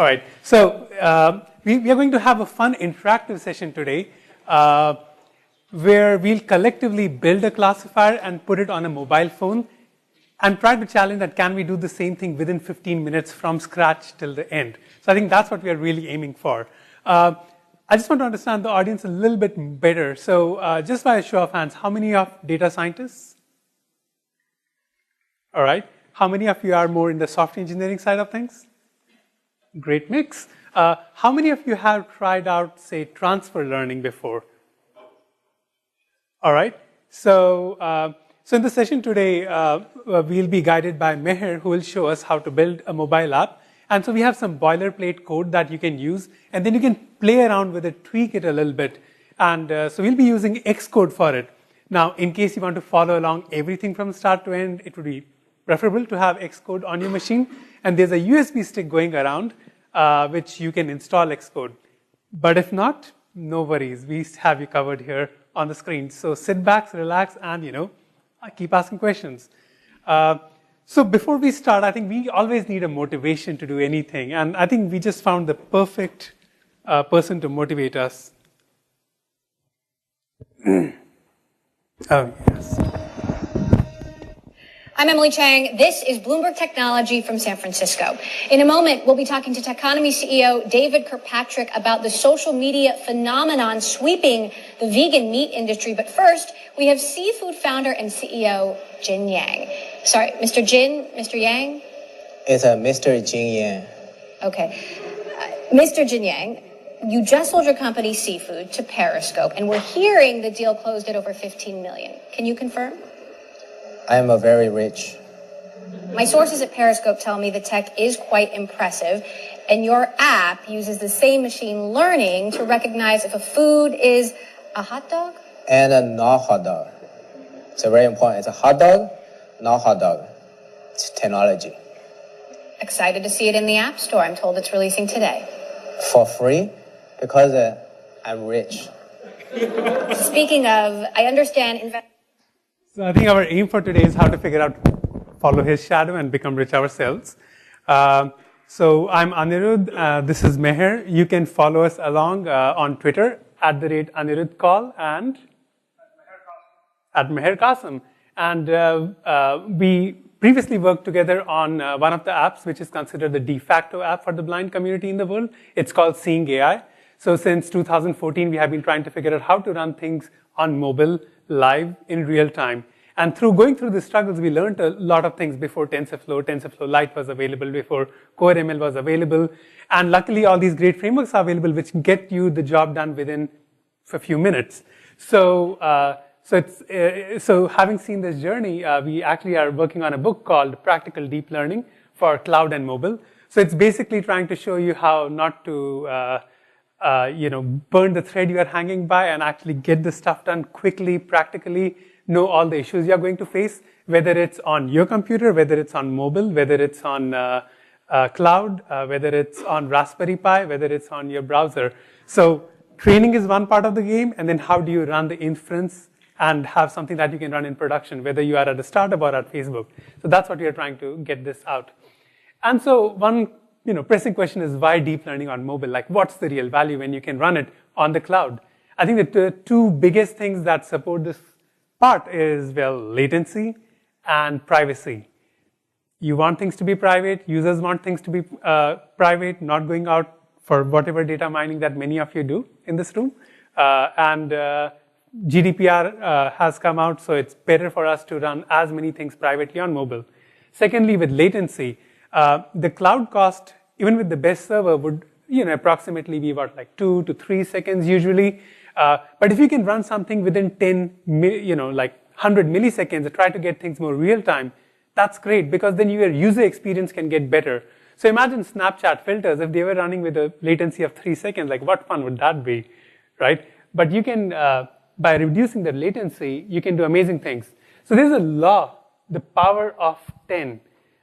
All right. So we are going to have a fun interactive session today where we'll collectively build a classifier and put it on a mobile phone and try to challenge that can we do the same thing within 15 minutes from scratch till the end. So I think that's what we are really aiming for. I just want to understand the audience a little bit better. So just by a show of hands, how many are data scientists? All right. How many of you are more in the software engineering side of things? Great mix. How many of you have tried out, say, transfer learning before? All right. So in the session today, we'll be guided by Meher, who will show us how to build a mobile app. And so we have some boilerplate code that you can use, and then you can play around with it, tweak it a little bit. And so we'll be using Xcode for it. Now, in case you want to follow along everything from start to end, it would be preferable to have Xcode on your machine. And there's a USB stick going around, which you can install Xcode. But if not, no worries. We have you covered here on the screen. So sit back, relax, and, keep asking questions. So before we start, I think we always need a motivation to do anything. And I think we just found the perfect person to motivate us. Oh, yes. I'm Emily Chang. This is Bloomberg Technology from San Francisco. In a moment, we'll be talking to Techonomy CEO David Kirkpatrick about the social media phenomenon sweeping the vegan meat industry. But first, we have seafood founder and CEO Jin Yang. Sorry, Mr. Jin, Mr. Yang? It's a Mr. Jin Yang. Okay. Mr. Jin Yang, you just sold your company Seafood to Periscope, and we're hearing the deal closed at over $15 million. Can you confirm? I am a very rich. My sources at Periscope tell me the tech is quite impressive, and your app uses the same machine learning to recognize if a food is a hot dog? And a not hot dog. It's very important. It's a hot dog, not hot dog. It's technology. Excited to see it in the App Store. I'm told it's releasing today. For free? Because I'm rich. Speaking of, I understand... So I think our aim for today is how to figure out, follow his shadow and become rich ourselves. So I'm Anirudh. This is Meher. You can follow us along on Twitter @Anirudh Call and @Meher Kasam. And we previously worked together on one of the apps, which is considered the de facto app for the blind community in the world. It's called Seeing AI. So since 2014, we have been trying to figure out how to run things on mobile, live, in real time. And through going through the struggles, we learned a lot of things before TensorFlow Lite was available, before Core ML was available. And luckily, all these great frameworks are available, which get you the job done within a few minutes. So having seen this journey, we actually are working on a book called Practical Deep Learning for Cloud and Mobile. So it's basically trying to show you how not to burn the thread you are hanging by and actually get the stuff done quickly, practically, know all the issues you are going to face, whether it's on your computer, whether it's on mobile, whether it's on cloud, whether it's on Raspberry Pi, whether it's on your browser. So training is one part of the game, and then how do you run the inference and have something that you can run in production, whether you are at a startup or at Facebook. So that's what we are trying to get this out. And so one pressing question is why deep learning on mobile? Like, what's the real value when you can run it on the cloud? I think the two biggest things that support this part is, well, latency and privacy. You want things to be private. Users want things to be private, not going out for whatever data mining that many of you do in this room. And GDPR has come out, so it's better for us to run as many things privately on mobile. Secondly, with latency, the cloud cost, even with the best server, would approximately be about like 2 to 3 seconds usually. But if you can run something within 100 milliseconds and try to get things more real time, that's great because then your user experience can get better. So imagine Snapchat filters, if they were running with a latency of 3 seconds, like what fun would that be, right? But you can, by reducing the latency, you can do amazing things. So there's a law, the power of 10,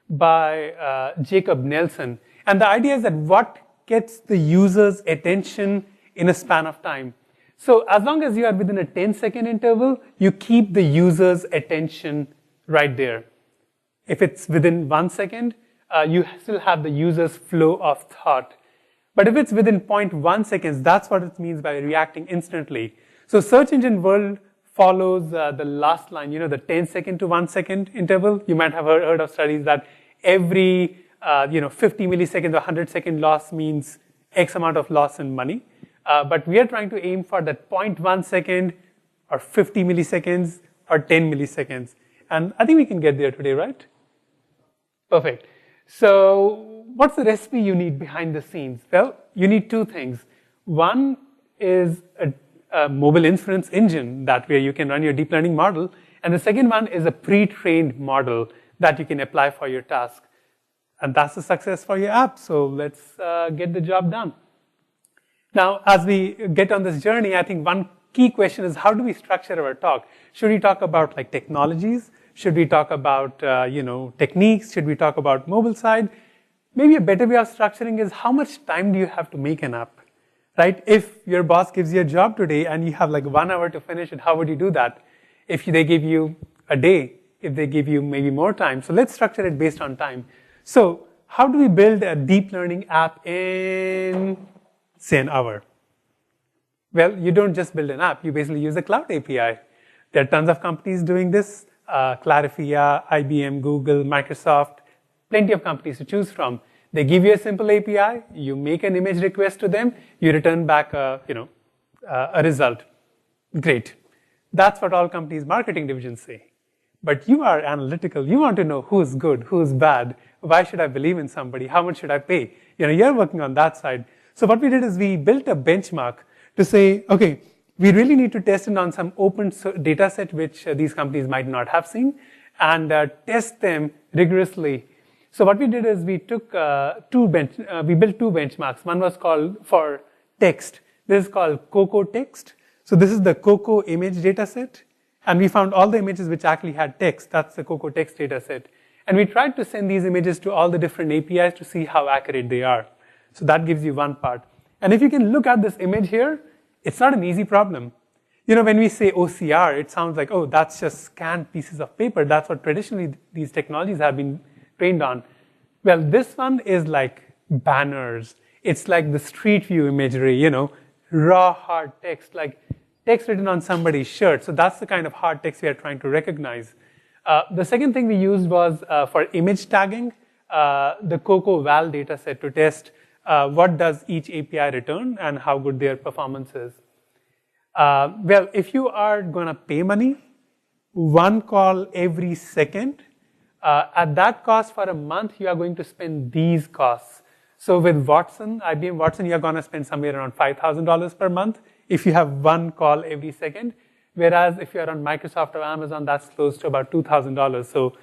by Jacob Nelson. And the idea is that what gets the user's attention in a span of time. So as long as you are within a 10-second interval, you keep the user's attention right there. If it's within 1 second, you still have the user's flow of thought. But if it's within 0.1 seconds, that's what it means by reacting instantly. So search engine world follows the last line, the 10-second to 1 second interval. You might have heard of studies that every 50 milliseconds or 100-second loss means X amount of loss in money. But we are trying to aim for that 0.1 second or 50 milliseconds or 10 milliseconds. And I think we can get there today, right? Perfect. So what's the recipe you need behind the scenes? Well, you need two things. One is a mobile inference engine that where you can run your deep learning model. And the second one is a pre-trained model that you can apply for your task. And that's the success for your app. So let's get the job done. Now, as we get on this journey, I think one key question is how do we structure our talk? Should we talk about like technologies? Should we talk about techniques? Should we talk about mobile side? Maybe a better way of structuring is how much time do you have to make an app, right? If your boss gives you a job today and you have like 1 hour to finish it, how would you do that? If they give you a day, if they give you maybe more time. So let's structure it based on time. So how do we build a deep learning app in, say, an hour? Well, you don't just build an app. You basically use a cloud API. There are tons of companies doing this. Clarifia, IBM, Google, Microsoft, plenty of companies to choose from. They give you a simple API. You make an image request to them. You return back a result. Great. That's what all companies' marketing divisions say. But you are analytical. You want to know who's good, who's bad. Why should I believe in somebody? How much should I pay? You're working on that side. So what we did is we built a benchmark to say, okay, we really need to test it on some open data set which these companies might not have seen and test them rigorously. So what we did is we took we built two benchmarks. One was called for text. This is called Coco text. So this is the Coco image data set. And we found all the images which actually had text. That's the Coco text data set. And we tried to send these images to all the different APIs to see how accurate they are. So that gives you one part. And if you can look at this image here, it's not an easy problem. When we say OCR, it sounds like, oh, that's just scanned pieces of paper. That's what traditionally these technologies have been trained on. Well, this one is like banners. It's like the street view imagery, raw hard text, like text written on somebody's shirt. So that's the kind of hard text we are trying to recognize. The second thing we used was for image tagging, the Coco Val data set to test what does each API return and how good their performance is. Well, if you are going to pay money, one call every second, at that cost for a month, you are going to spend these costs. So with Watson, IBM Watson, you're going to spend somewhere around $5,000 per month if you have one call every second. Whereas if you're on Microsoft or Amazon, that's close to about $2,000. So,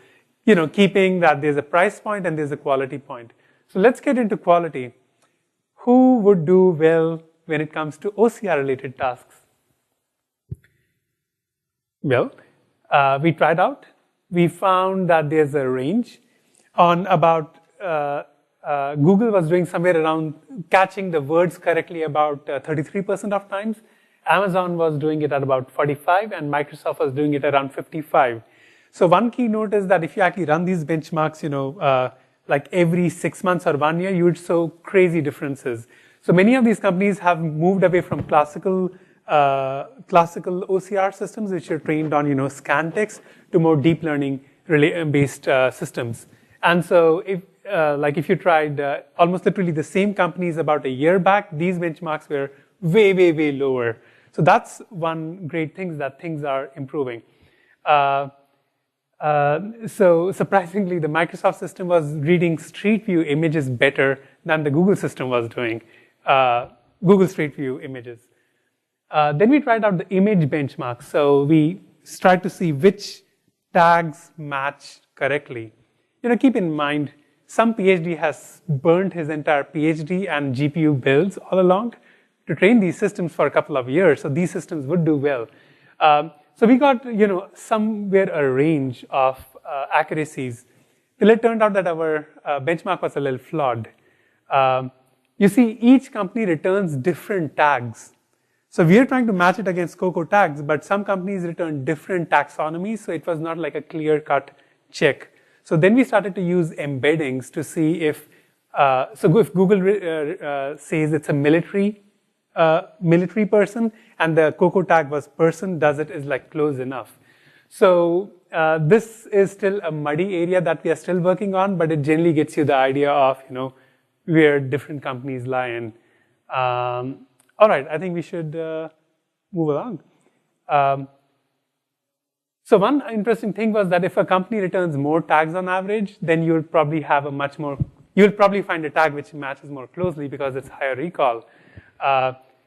keeping that there's a price point and there's a quality point. So let's get into quality. Who would do well when it comes to OCR-related tasks? Well, we tried out. We found that there's a range on about, Google was doing somewhere around catching the words correctly about 33% of times. Amazon was doing it at about 45 and Microsoft was doing it around 55. So one key note is that if you actually run these benchmarks, like every 6 months or 1 year, you would show crazy differences. So many of these companies have moved away from classical OCR systems, which are trained on, scan text, to more deep learning based systems. And so if you tried almost literally the same companies about a year back, these benchmarks were way, way, way lower. So that's one great thing, that things are improving. So surprisingly, the Microsoft system was reading Street View images better than the Google system was doing, Google Street View images. Then we tried out the image benchmark. So we tried to see which tags match correctly. Keep in mind, some PhD has burned his entire PhD and GPU builds all along to train these systems for a couple of years. So these systems would do well. So we got, somewhere a range of accuracies. Till it turned out that our benchmark was a little flawed. You see, each company returns different tags. So we are trying to match it against Coco tags, but some companies return different taxonomies, so it was not like a clear-cut check. So then we started to use embeddings to see if So if Google says it's a military person, and the COCO tag was person, does it is like close enough. So this is still a muddy area that we are still working on, but it generally gets you the idea of where different companies lie in. All right, I think we should move along. So one interesting thing was that if a company returns more tags on average, then you'll probably have you'll probably find a tag which matches more closely because it's higher recall.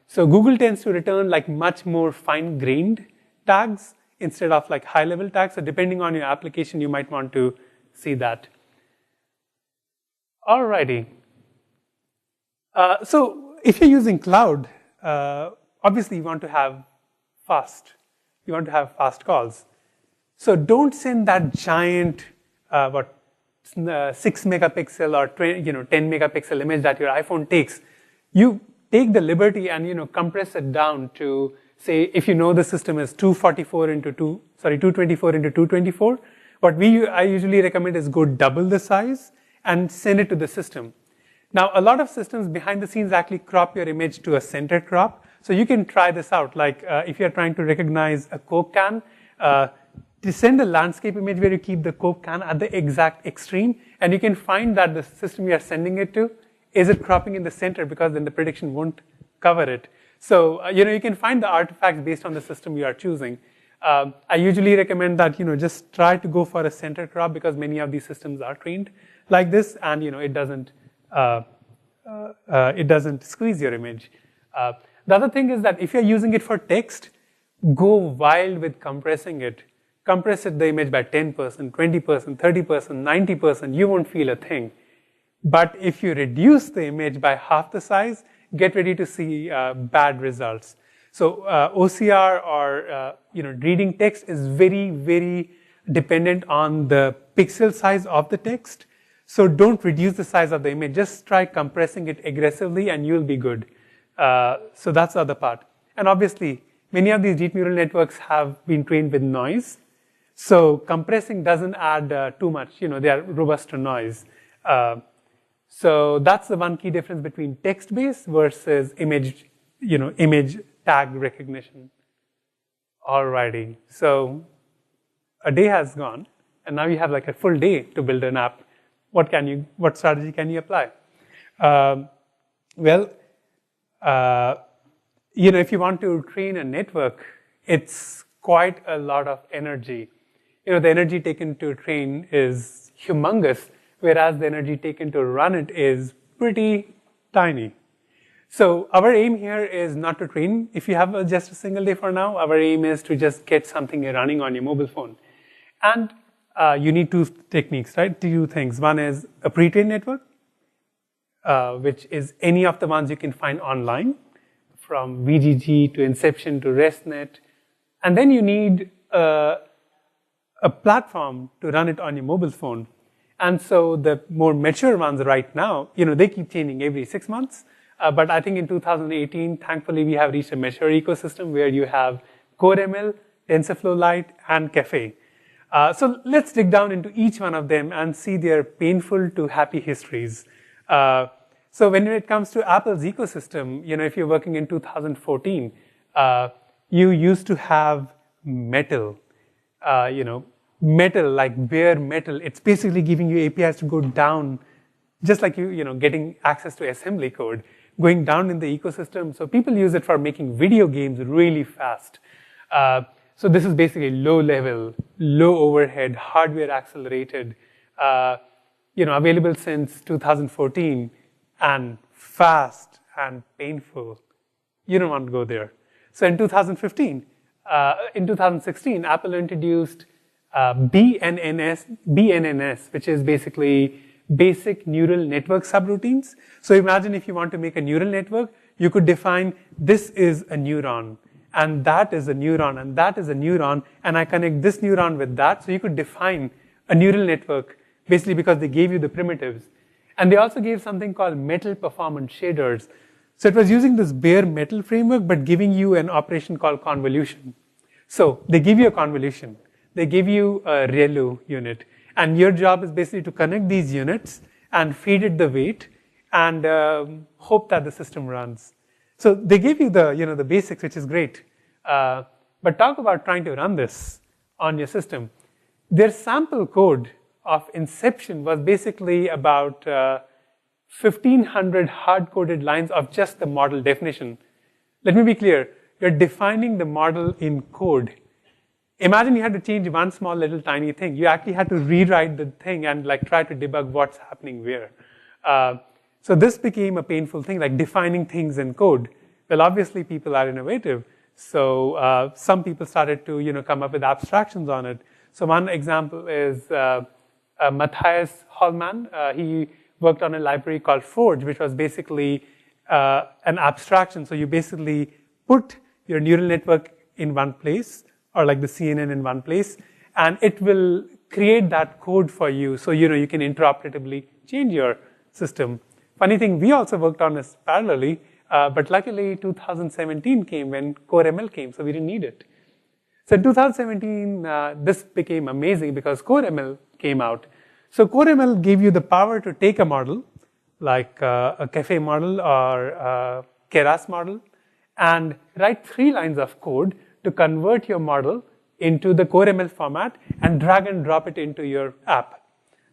So Google tends to return like much more fine-grained tags instead of like high-level tags. So depending on your application, you might want to see that. Alrighty. So if you're using cloud, obviously you want to have fast calls. So don't send that giant, 6 megapixel or 10 megapixel image that your iPhone takes. You take the liberty and compress it down to, say, if the system is 224 into 224 into 224. What I usually recommend is go double the size and send it to the system. Now, a lot of systems behind the scenes actually crop your image to a center crop. So you can try this out. Like if you're trying to recognize a Coke can, to send a landscape image where you keep the Coke can at the exact extreme, and you can find that the system you are sending it to, is it cropping in the center, because then the prediction won't cover it. So you can find the artifacts based on the system you are choosing. I usually recommend that just try to go for a center crop, because many of these systems are trained like this, and it doesn't squeeze your image. The other thing is that if you're using it for text, go wild with compressing it. Compress the image by 10%, 20%, 30%, 90%, you won't feel a thing. But if you reduce the image by half the size, get ready to see bad results. So OCR or reading text is very, very dependent on the pixel size of the text. So don't reduce the size of the image. Just try compressing it aggressively and you'll be good. So that's the other part. And obviously, many of these deep neural networks have been trained with noise. So compressing doesn't add too much. They are robust to noise. So that's the one key difference between text-based versus image tag recognition. Alrighty. So a day has gone, and now you have like a full day to build an app. What strategy can you apply? If you want to train a network, it's quite a lot of energy. The energy taken to train is humongous, whereas the energy taken to run it is pretty tiny. So our aim here is not to train. If you have just a single day for now, our aim is to just get something running on your mobile phone. And you need two techniques, right? Two things. One is a pre-trained network, which is any of the ones you can find online, from VGG to Inception to ResNet. And then you need a platform to run it on your mobile phone. And so the more mature ones right now, they keep changing every 6 months. But I think in 2018, thankfully, we have reached a mature ecosystem where you have CoreML, TensorFlow Lite, and Caffe. So let's dig down into each one of them and see their painful to happy histories. So when it comes to Apple's ecosystem, if you're working in 2014, you used to have metal, metal, like bare metal. It's basically giving you APIs to go down, just like getting access to assembly code, going down in the ecosystem. So people use it for making video games really fast. So this is basically low level, low overhead, hardware accelerated, available since 2014, and fast and painful. You don't want to go there. So in 2016, Apple introduced BNNS, which is basically basic neural network subroutines. So imagine if you want to make a neural network, you could define this is a neuron, and that is a neuron, and that is a neuron, and I connect this neuron with that. So you could define a neural network basically because they gave you the primitives. And they also gave something called metal performance shaders. So it was using this bare metal framework, but giving you an operation called convolution. So they give you a convolution. They give you a ReLU unit. And your job is basically to connect these units and feed it the weight and hope that the system runs. So they give you the basics, which is great. But talk about trying to run this on your system. Their sample code of inception was basically about 1,500 hard-coded lines of just the model definition. Let me be clear. You're defining the model in code. Imagine you had to change one small little tiny thing. You actually had to rewrite the thing and try to debug what's happening where. So this became a painful thing, like defining things in code. Well, obviously people are innovative. So some people started to come up with abstractions on it. So one example is Matthias Hallmann. He worked on a library called Forge, which was basically an abstraction. So you basically put your neural network in one place, or like the CNN in one place, and it will create that code for you. So you can interoperatively change your system. Funny thing, we also worked on this parallelly, but luckily 2017 came when Core ML came, so we didn't need it. So in 2017, this became amazing because Core ML came out. So Core ML gave you the power to take a model, like a cafe model or a Keras model, and write 3 lines of code to convert your model into the Core ML format and drag and drop it into your app.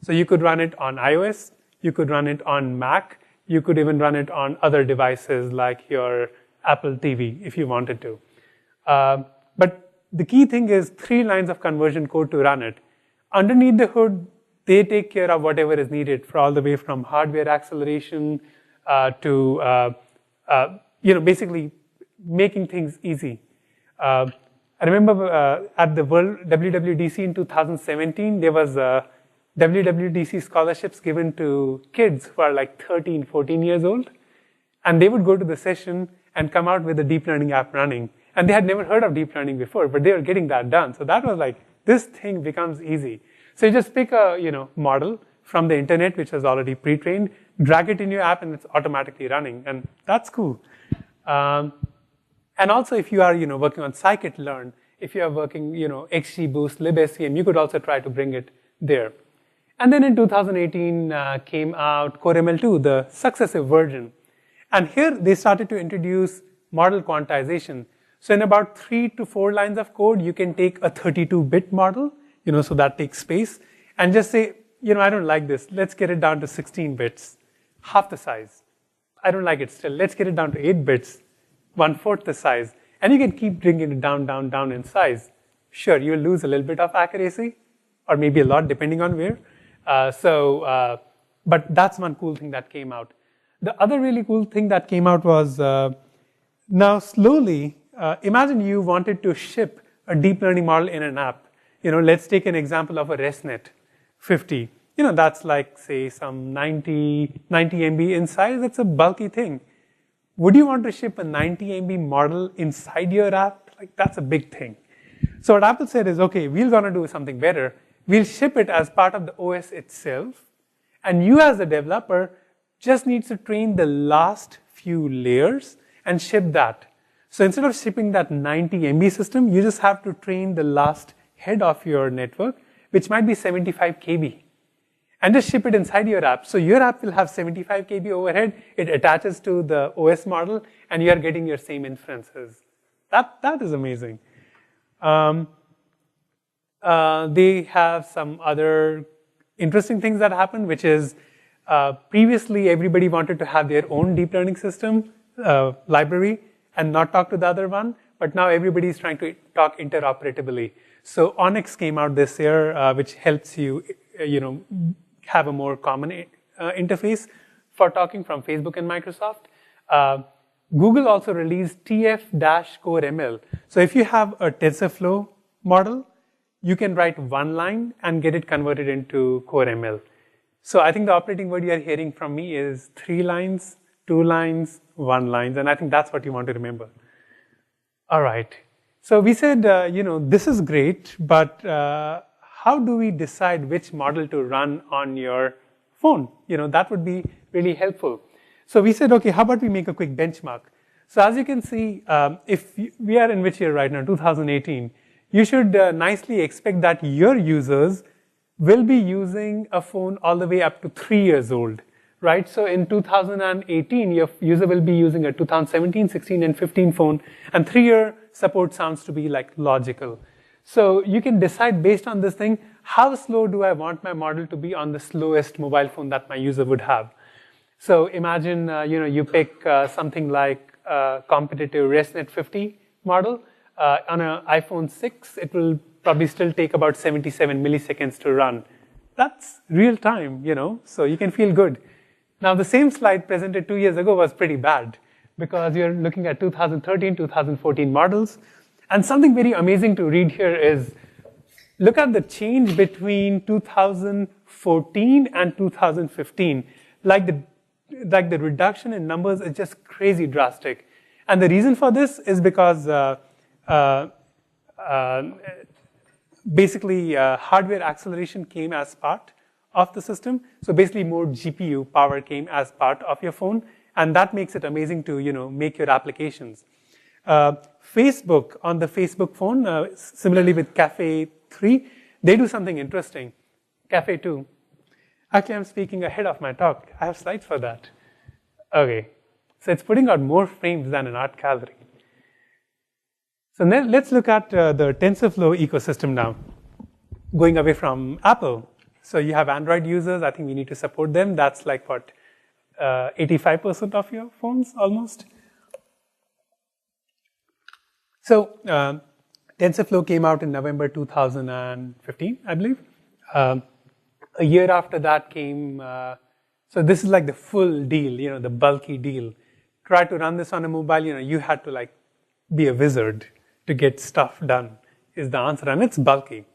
So you could run it on iOS, you could run it on Mac, you could even run it on other devices like your Apple TV if you wanted to. But the key thing is 3 lines of conversion code to run it. Underneath the hood, they take care of whatever is needed for all the way from hardware acceleration to basically making things easy. I remember at the World WWDC in 2017, there was WWDC scholarships given to kids who are like 13, 14 years old. And they would go to the session and come out with a deep learning app running. And they had never heard of deep learning before, but they were getting that done. So that was like, this thing becomes easy. So you just pick a model from the internet, which is already pre-trained, drag it in your app, and it's automatically running. And that's cool. And also, if you are working on scikit-learn, if you are working XGBoost, libsvm, you could also try to bring it there. And then in 2018 came out Core ML2, the successive version. And here they started to introduce model quantization. So in about 3 to 4 lines of code, you can take a 32-bit model, so that takes space, and just say, I don't like this. Let's get it down to 16 bits, half the size. I don't like it still. Let's get it down to 8 bits, 1/4 the size. And you can keep bringing it down, down, down in size. Sure, you'll lose a little bit of accuracy, or maybe a lot, depending on where. But that's one cool thing that came out. The other really cool thing that came out was now slowly, imagine you wanted to ship a deep learning model in an app. Let's take an example of a ResNet 50. That's like, say, some 90 MB in size. That's a bulky thing. Would you want to ship a 90 MB model inside your app? Like, that's a big thing. So what Apple said is, okay, we're going to do something better. We'll ship it as part of the OS itself. And you as the developer just needs to train the last few layers and ship that. So instead of shipping that 90 MB system, you just have to train the last head of your network, which might be 75 KB. And just ship it inside your app. So your app will have 75 KB overhead. It attaches to the OS model, and you are getting your same inferences. That is amazing. They have some other interesting things that happen, which is previously everybody wanted to have their own deep learning system library and not talk to the other one. But now everybody is trying to talk interoperatively. So Onyx came out this year, which helps you, have a more common interface for talking from Facebook and Microsoft. Google also released TF-Core ML. So if you have a TensorFlow model, you can write one line and get it converted into Core ML. So I think the operating word you are hearing from me is 3 lines, 2 lines, 1 line, and I think that's what you want to remember. All right. So we said, this is great, but how do we decide which model to run on your phone? That would be really helpful. So we said, okay, how about we make a quick benchmark? So as you can see, if we are in which year right now, 2018, you should nicely expect that your users will be using a phone all the way up to 3 years old, right? So in 2018, your user will be using a 2017, 16, and 15 phone, and 3-year support sounds to be like logical. So you can decide based on this thing, how slow do I want my model to be on the slowest mobile phone that my user would have? So imagine, you pick something like a competitive ResNet 50 model. On an iPhone 6, it will probably still take about 77 milliseconds to run. That's real time, so you can feel good. Now, the same slide presented 2 years ago was pretty bad because you're looking at 2013, 2014 models. And something very amazing to read here is, look at the change between 2014 and 2015. Like the reduction in numbers is just crazy drastic. And the reason for this is because basically hardware acceleration came as part of the system. So basically more GPU power came as part of your phone, and that makes it amazing to make your applications. Facebook, on the Facebook phone, similarly with Cafe 3, they do something interesting. Cafe 2. Actually, I'm speaking ahead of my talk. I have slides for that. Okay. So it's putting out more frames than an art gallery. So then let's look at the TensorFlow ecosystem now, going away from Apple. So you have Android users. I think we need to support them. That's like what, 85% of your phones almost. So TensorFlow came out in November 2015, I believe. A year after that came, so this is like the full deal, the bulky deal. Try to run this on a mobile, you had to like be a wizard to get stuff done is the answer, and it's bulky.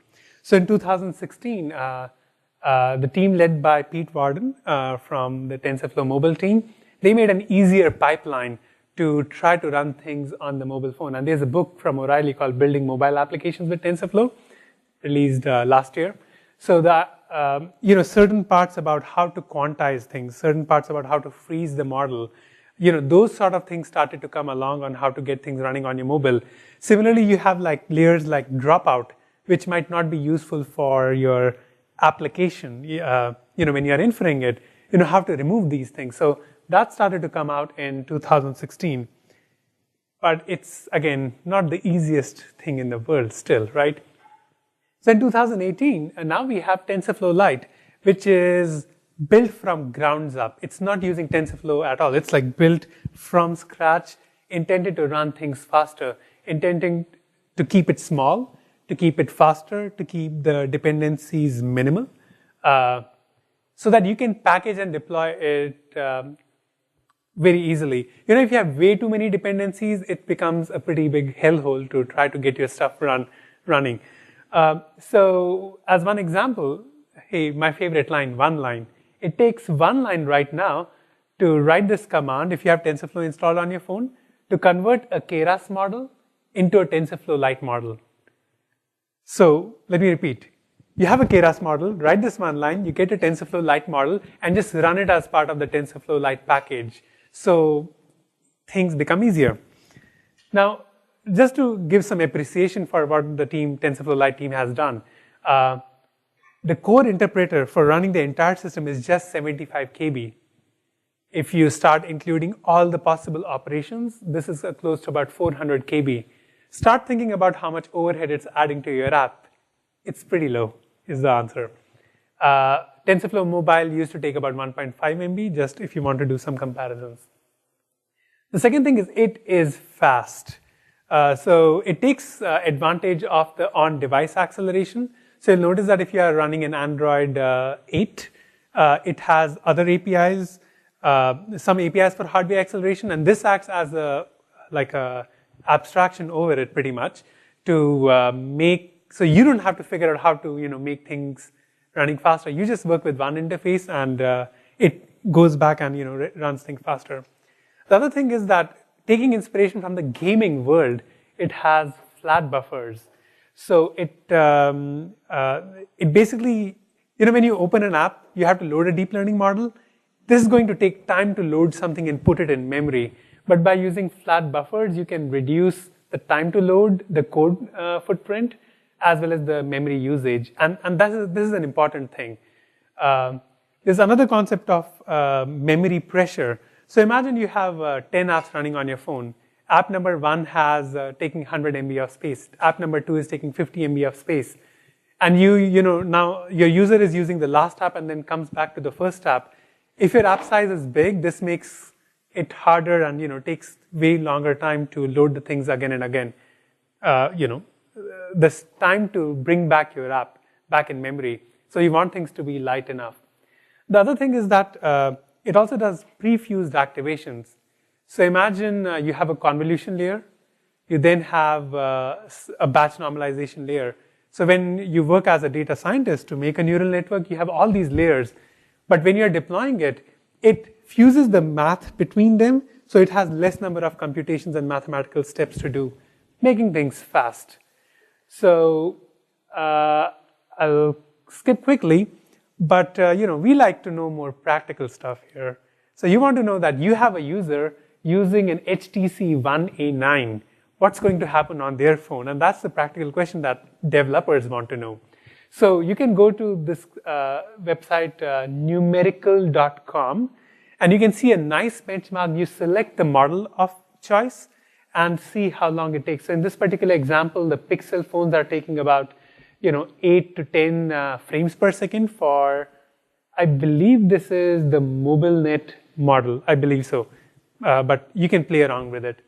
So in 2016, the team led by Pete Warden from the TensorFlow mobile team, they made an easier pipeline to try to run things on the mobile phone. And there's a book from O'Reilly called Building Mobile Applications with TensorFlow, released last year. So that, certain parts about how to quantize things, certain parts about how to freeze the model, those sort of things started to come along on how to get things running on your mobile. Similarly, you have like layers like dropout, which might not be useful for your application, when you're inferring it, how to remove these things. So that started to come out in 2016. But it's, again, not the easiest thing in the world still, right? So in 2018, now we have TensorFlow Lite, which is built from grounds up. It's not using TensorFlow at all. It's like built from scratch, intended to run things faster, intending to keep it small, to keep it faster, to keep the dependencies minimal, so that you can package and deploy it very easily. If you have way too many dependencies, it becomes a pretty big hellhole to try to get your stuff running. So as one example, hey, my favorite line, one line. It takes one line right now to write this command, if you have TensorFlow installed on your phone, to convert a Keras model into a TensorFlow Lite model. So let me repeat. You have a Keras model, write this one line, you get a TensorFlow Lite model, and just run it as part of the TensorFlow Lite package. So things become easier. Now, just to give some appreciation for what the TensorFlow Lite team has done, the core interpreter for running the entire system is just 75 KB. If you start including all the possible operations, this is close to about 400 KB. Start thinking about how much overhead it's adding to your app. It's pretty low, is the answer. TensorFlow Mobile used to take about 1.5 MB, just if you want to do some comparisons. The second thing is it is fast. So it takes advantage of the on-device acceleration. So you'll notice that if you are running an Android 8, it has other APIs, some APIs for hardware acceleration, and this acts as a abstraction over it pretty much to so you don't have to figure out how to make things running faster. You just work with one interface and it goes back and runs things faster. The other thing is that taking inspiration from the gaming world, it has flat buffers. So it basically, when you open an app, you have to load a deep learning model. This is going to take time to load something and put it in memory. But by using flat buffers, you can reduce the time to load, the code footprint, as well as the memory usage. And this is an important thing. There's another concept of memory pressure. So imagine you have 10 apps running on your phone. App number 1 has taking 100 MB of space. App number 2 is taking 50 MB of space. And now your user is using the last app and then comes back to the first app. If your app size is big, this makes it harder and takes way longer time to load the things again and again. This time to bring back your app back in memory. So you want things to be light enough. The other thing is that it also does pre-fused activations. So imagine you have a convolution layer. You then have a batch normalization layer. So when you work as a data scientist to make a neural network, you have all these layers. But when you're deploying it, it fuses the math between them, so it has less number of computations and mathematical steps to do, making things fast. So I'll skip quickly, but we like to know more practical stuff here. So you want to know that you have a user using an HTC One A9. What's going to happen on their phone? And that's the practical question that developers want to know. So you can go to this website, numerical.com, and you can see a nice benchmark. You select the model of choice and see how long it takes. So in this particular example, the Pixel phones are taking about 8 to 10 frames per second for, I believe this is the MobileNet model. I believe so, but you can play around with it.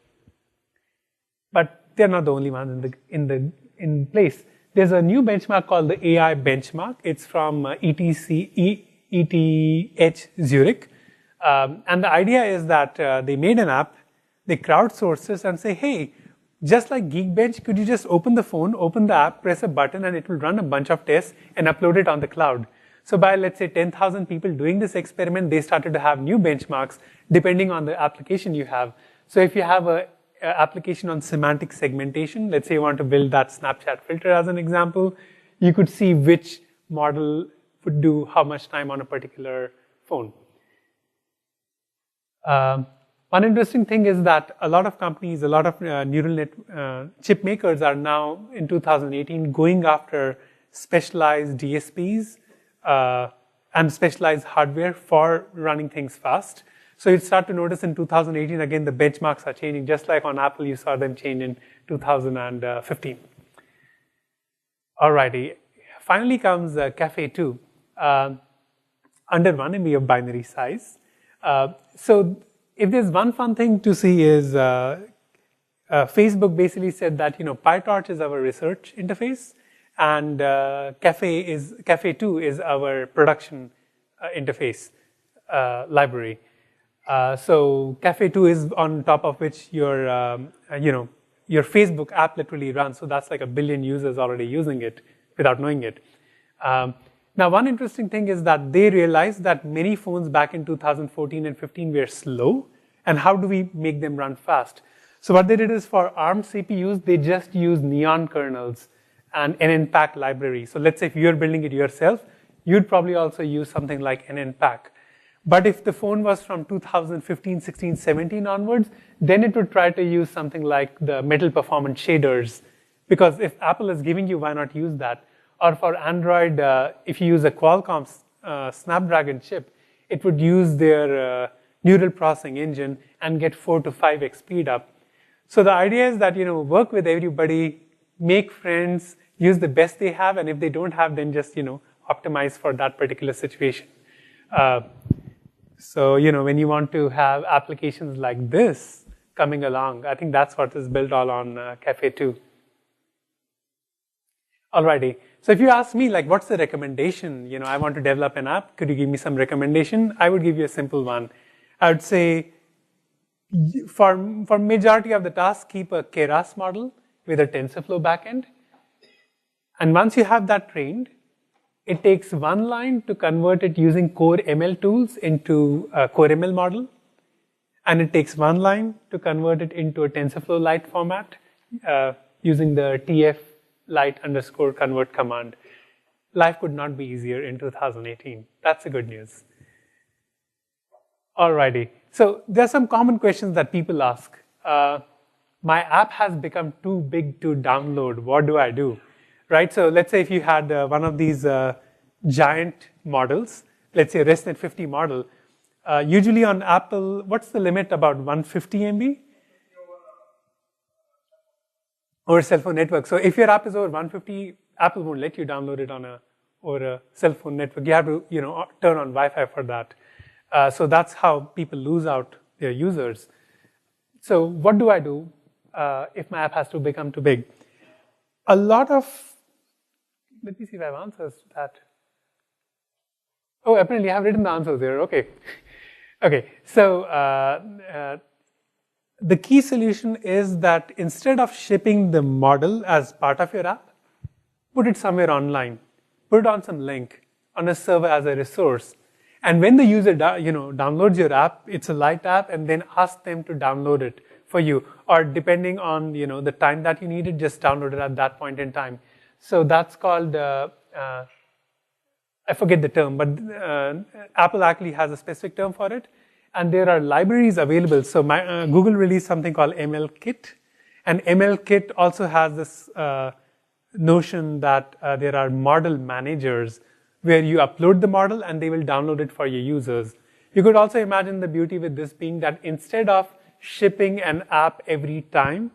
But they're not the only ones in place. There's a new benchmark called the AI benchmark. It's from ETH Zurich. And the idea is that they made an app, they crowdsourced this and say, hey, just like Geekbench, could you just open the phone, open the app, press a button, and it will run a bunch of tests and upload it on the cloud. So by, let's say, 10,000 people doing this experiment, they started to have new benchmarks depending on the application you have. So if you have an application on semantic segmentation, let's say you want to build that Snapchat filter as an example, you could see which model would do how much time on a particular phone. One interesting thing is that a lot of companies, a lot of neural net chip makers are now, in 2018, going after specialized DSPs and specialized hardware for running things fast. So you'd start to notice in 2018, again, the benchmarks are changing, just like on Apple, you saw them change in 2015. Alrighty, finally comes Cafe 2, under 1 MB of binary size. So if there's one fun thing to see is Facebook basically said that PyTorch is our research interface, and Cafe 2 is our production interface library. So Cafe 2 is on top of which your Facebook app literally runs. So that's like 1 billion users already using it without knowing it. Now, one interesting thing is that they realized that many phones back in 2014 and 15 were slow, and how do we make them run fast? So what they did is for ARM CPUs, they just used Neon kernels and NNPAC library. So let's say if you're building it yourself, you'd probably also use something like NNPAC. But if the phone was from 2015, 16, 17 onwards, then it would try to use something like the Metal Performance shaders. Because if Apple is giving you, why not use that? Or for Android, if you use a Qualcomm Snapdragon chip, it would use their neural processing engine and get 4 to 5x speed up. So the idea is that, work with everybody, make friends, use the best they have, and if they don't have, then just, optimize for that particular situation. So, when you want to have applications like this coming along, I think that's what is built all on Cafe 2. Alrighty. So if you ask me, like, what's the recommendation? I want to develop an app. Could you give me some recommendation? I would give you a simple one. I would say, for majority of the tasks, keep a Keras model with a TensorFlow backend. And once you have that trained, it takes one line to convert it using Core ML tools into a Core ML model. And it takes one line to convert it into a TensorFlow Lite format using the TF Lite_convert command. Life could not be easier in 2018. That's the good news. Alrighty. So there are some common questions that people ask. My app has become too big to download. What do I do? Right? So let's say if you had one of these giant models let's say ResNet 50 model. Usually on Apple, what's the limit, about 150 MB? Over cell phone network. So if your app is over 150, Apple won't let you download it over a cell phone network. You have to, turn on Wi-Fi for that. So that's how people lose out their users. So what do I do if my app has to become too big? A lot of, let me see if I have answers to that. Oh, apparently I have written the answers there. Okay. Okay. So the key solution is that instead of shipping the model as part of your app, put it somewhere online. Put it on some link on a server as a resource. And when the user downloads your app, it's a light app, and then ask them to download it for you. Or depending on the time that you need it, just download it at that point in time. So that's called, I forget the term, but Apple actually has a specific term for it. And there are libraries available. So Google released something called MLKit. And MLKit also has this notion that there are model managers where you upload the model and they will download it for your users. You could also imagine the beauty with this being that instead of shipping an app every time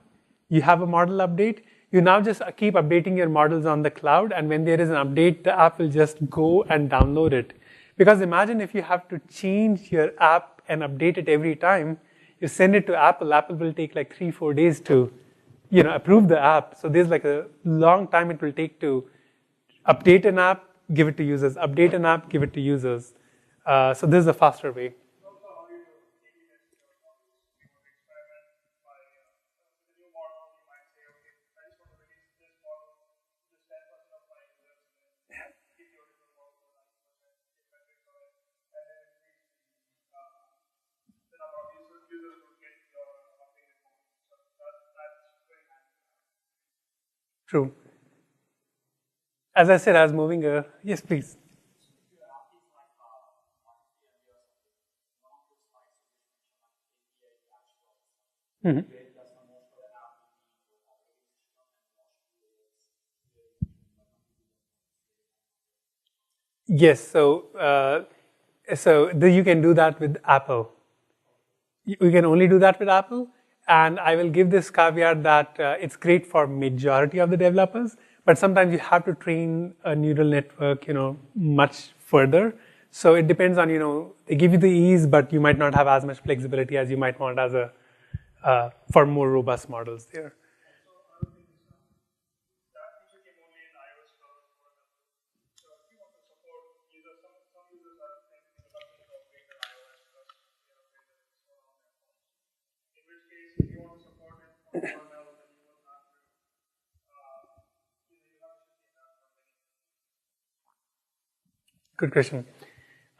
you have a model update, you now just keep updating your models on the cloud, and when there is an update, the app will just go and download it. Because imagine if you have to change your app and update it every time, you send it to Apple, Apple will take like 3-4 days to approve the app. So there's like a long time it will take to update an app, give it to users, update an app, give it to users. So this is a faster way. True. As I said, I was moving yes, please. Mm-hmm. Yes, so you can do that with Apple. You can only do that with Apple. And I will give this caveat that it's great for majority of the developers, but sometimes you have to train a neural network, much further. So it depends on, they give you the ease, but you might not have as much flexibility as you might want as for more robust models there. Good question.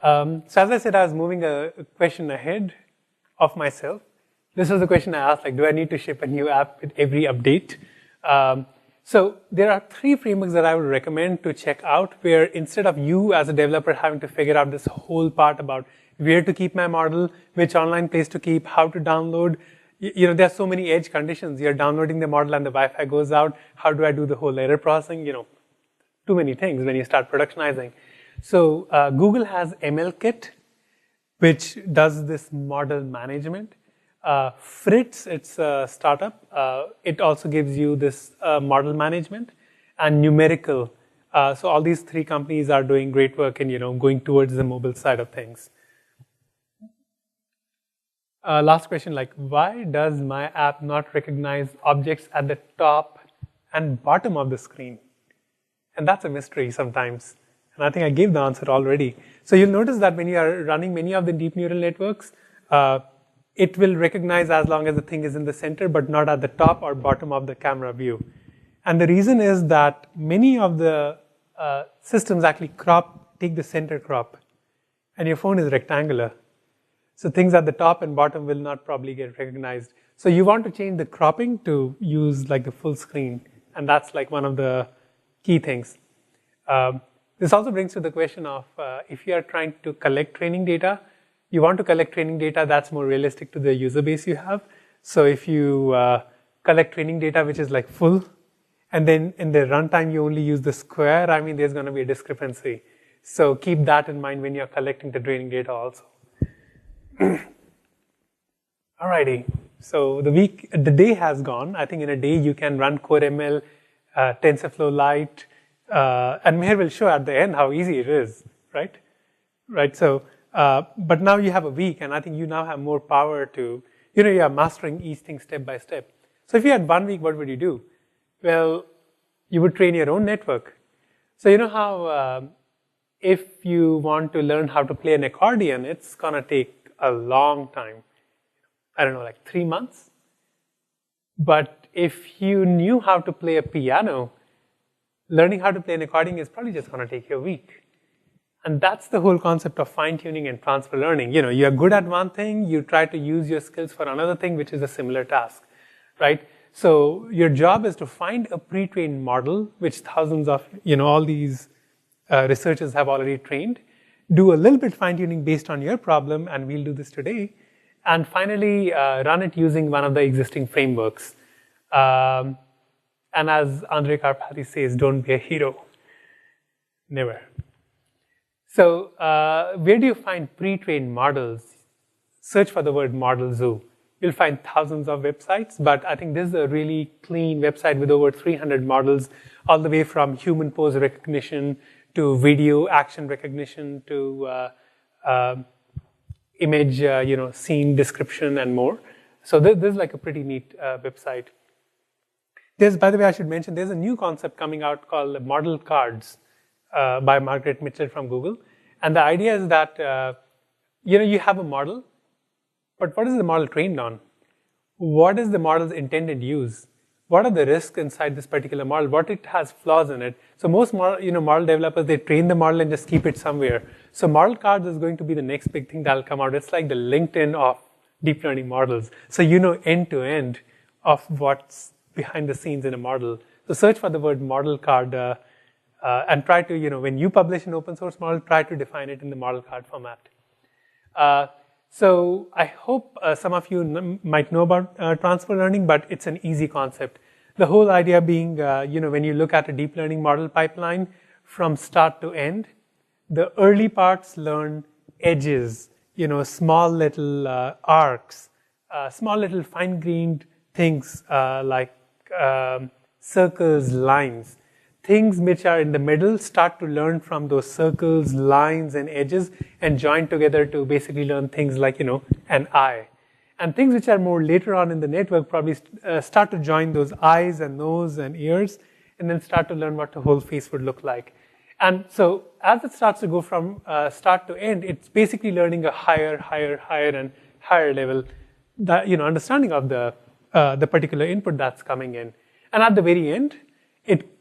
So as I said, I was moving a question ahead of myself. This was the question I asked, do I need to ship a new app with every update? So there are 3 frameworks that I would recommend to check out, where instead of you as a developer having to figure out this whole part about where to keep my model, which online place to keep, how to download, there are so many edge conditions. You're downloading the model and the Wi-Fi goes out. How do I do the whole error processing? Too many things when you start productionizing. So Google has MLKit, which does this model management. Fritz, it's a startup. It also gives you this model management, and Numerical. So all these 3 companies are doing great work in going towards the mobile side of things. Last question, why does my app not recognize objects at the top and bottom of the screen? And that's a mystery sometimes. And I think I gave the answer already. So you'll notice that when you are running many of the deep neural networks, it will recognize as long as the thing is in the center, but not at the top or bottom of the camera view. And the reason is that many of the systems actually take the center crop, and your phone is rectangular. So things at the top and bottom will not probably get recognized. So you want to change the cropping to use the full screen, and that's one of the key things. This also brings to the question of if you are trying to collect training data, you want to collect training data that's more realistic to the user base you have. So if you collect training data which is full, and then in the runtime you only use the square, there's going to be a discrepancy. So keep that in mind when you're collecting the training data also. Alrighty, so the day has gone. I think in a day you can run Core ML, TensorFlow Lite, and Meher will show at the end how easy it is, right? Right, so, but now you have a week, and I think you now have more power to, you are mastering each thing step by step. So if you had 1 week, what would you do? Well, you would train your own network. So you know how if you want to learn how to play an accordion, it's gonna take a long time. I don't know, like 3 months. But if you knew how to play a piano, learning how to play an accordion is probably just gonna take you a week. And that's the whole concept of fine-tuning and transfer learning. You're good at one thing, you try to use your skills for another thing, which is a similar task, right? So your job is to find a pre-trained model, which thousands of, all these researchers have already trained, do a little bit fine-tuning based on your problem, and we'll do this today, and finally run it using one of the existing frameworks. And as Andrej Karpathy says, don't be a hero. Never. So where do you find pre-trained models? Search for the word model zoo. You'll find thousands of websites, but I think this is a really clean website with over 300 models, all the way from human pose recognition to video action recognition to image, scene description and more. So this is like a pretty neat website. By the way, I should mention, there's a new concept coming out called model cards by Margaret Mitchell from Google. And the idea is that, you have a model, but what is the model trained on? What is the model's intended use? What are the risks inside this particular model? What it has flaws in it? So most model developers, they train the model and just keep it somewhere. So model cards is going to be the next big thing that'll come out. It's like the LinkedIn of deep learning models. So end to end of what's behind the scenes in a model. So search for the word model card and try to, when you publish an open source model, try to define it in the model card format. So I hope some of you might know about transfer learning, but it's an easy concept. The whole idea being, when you look at a deep learning model pipeline from start to end, the early parts learn edges, small little arcs, small little fine-grained things like circles, lines. Things which are in the middle start to learn from those circles, lines, and edges and join together to basically learn things like, an eye. And things which are more later on in the network probably start to join those eyes and nose and ears and then start to learn what the whole face would look like. And so as it starts to go from start to end, it's basically learning a higher and higher level understanding of the particular input that's coming in. And at the very end, it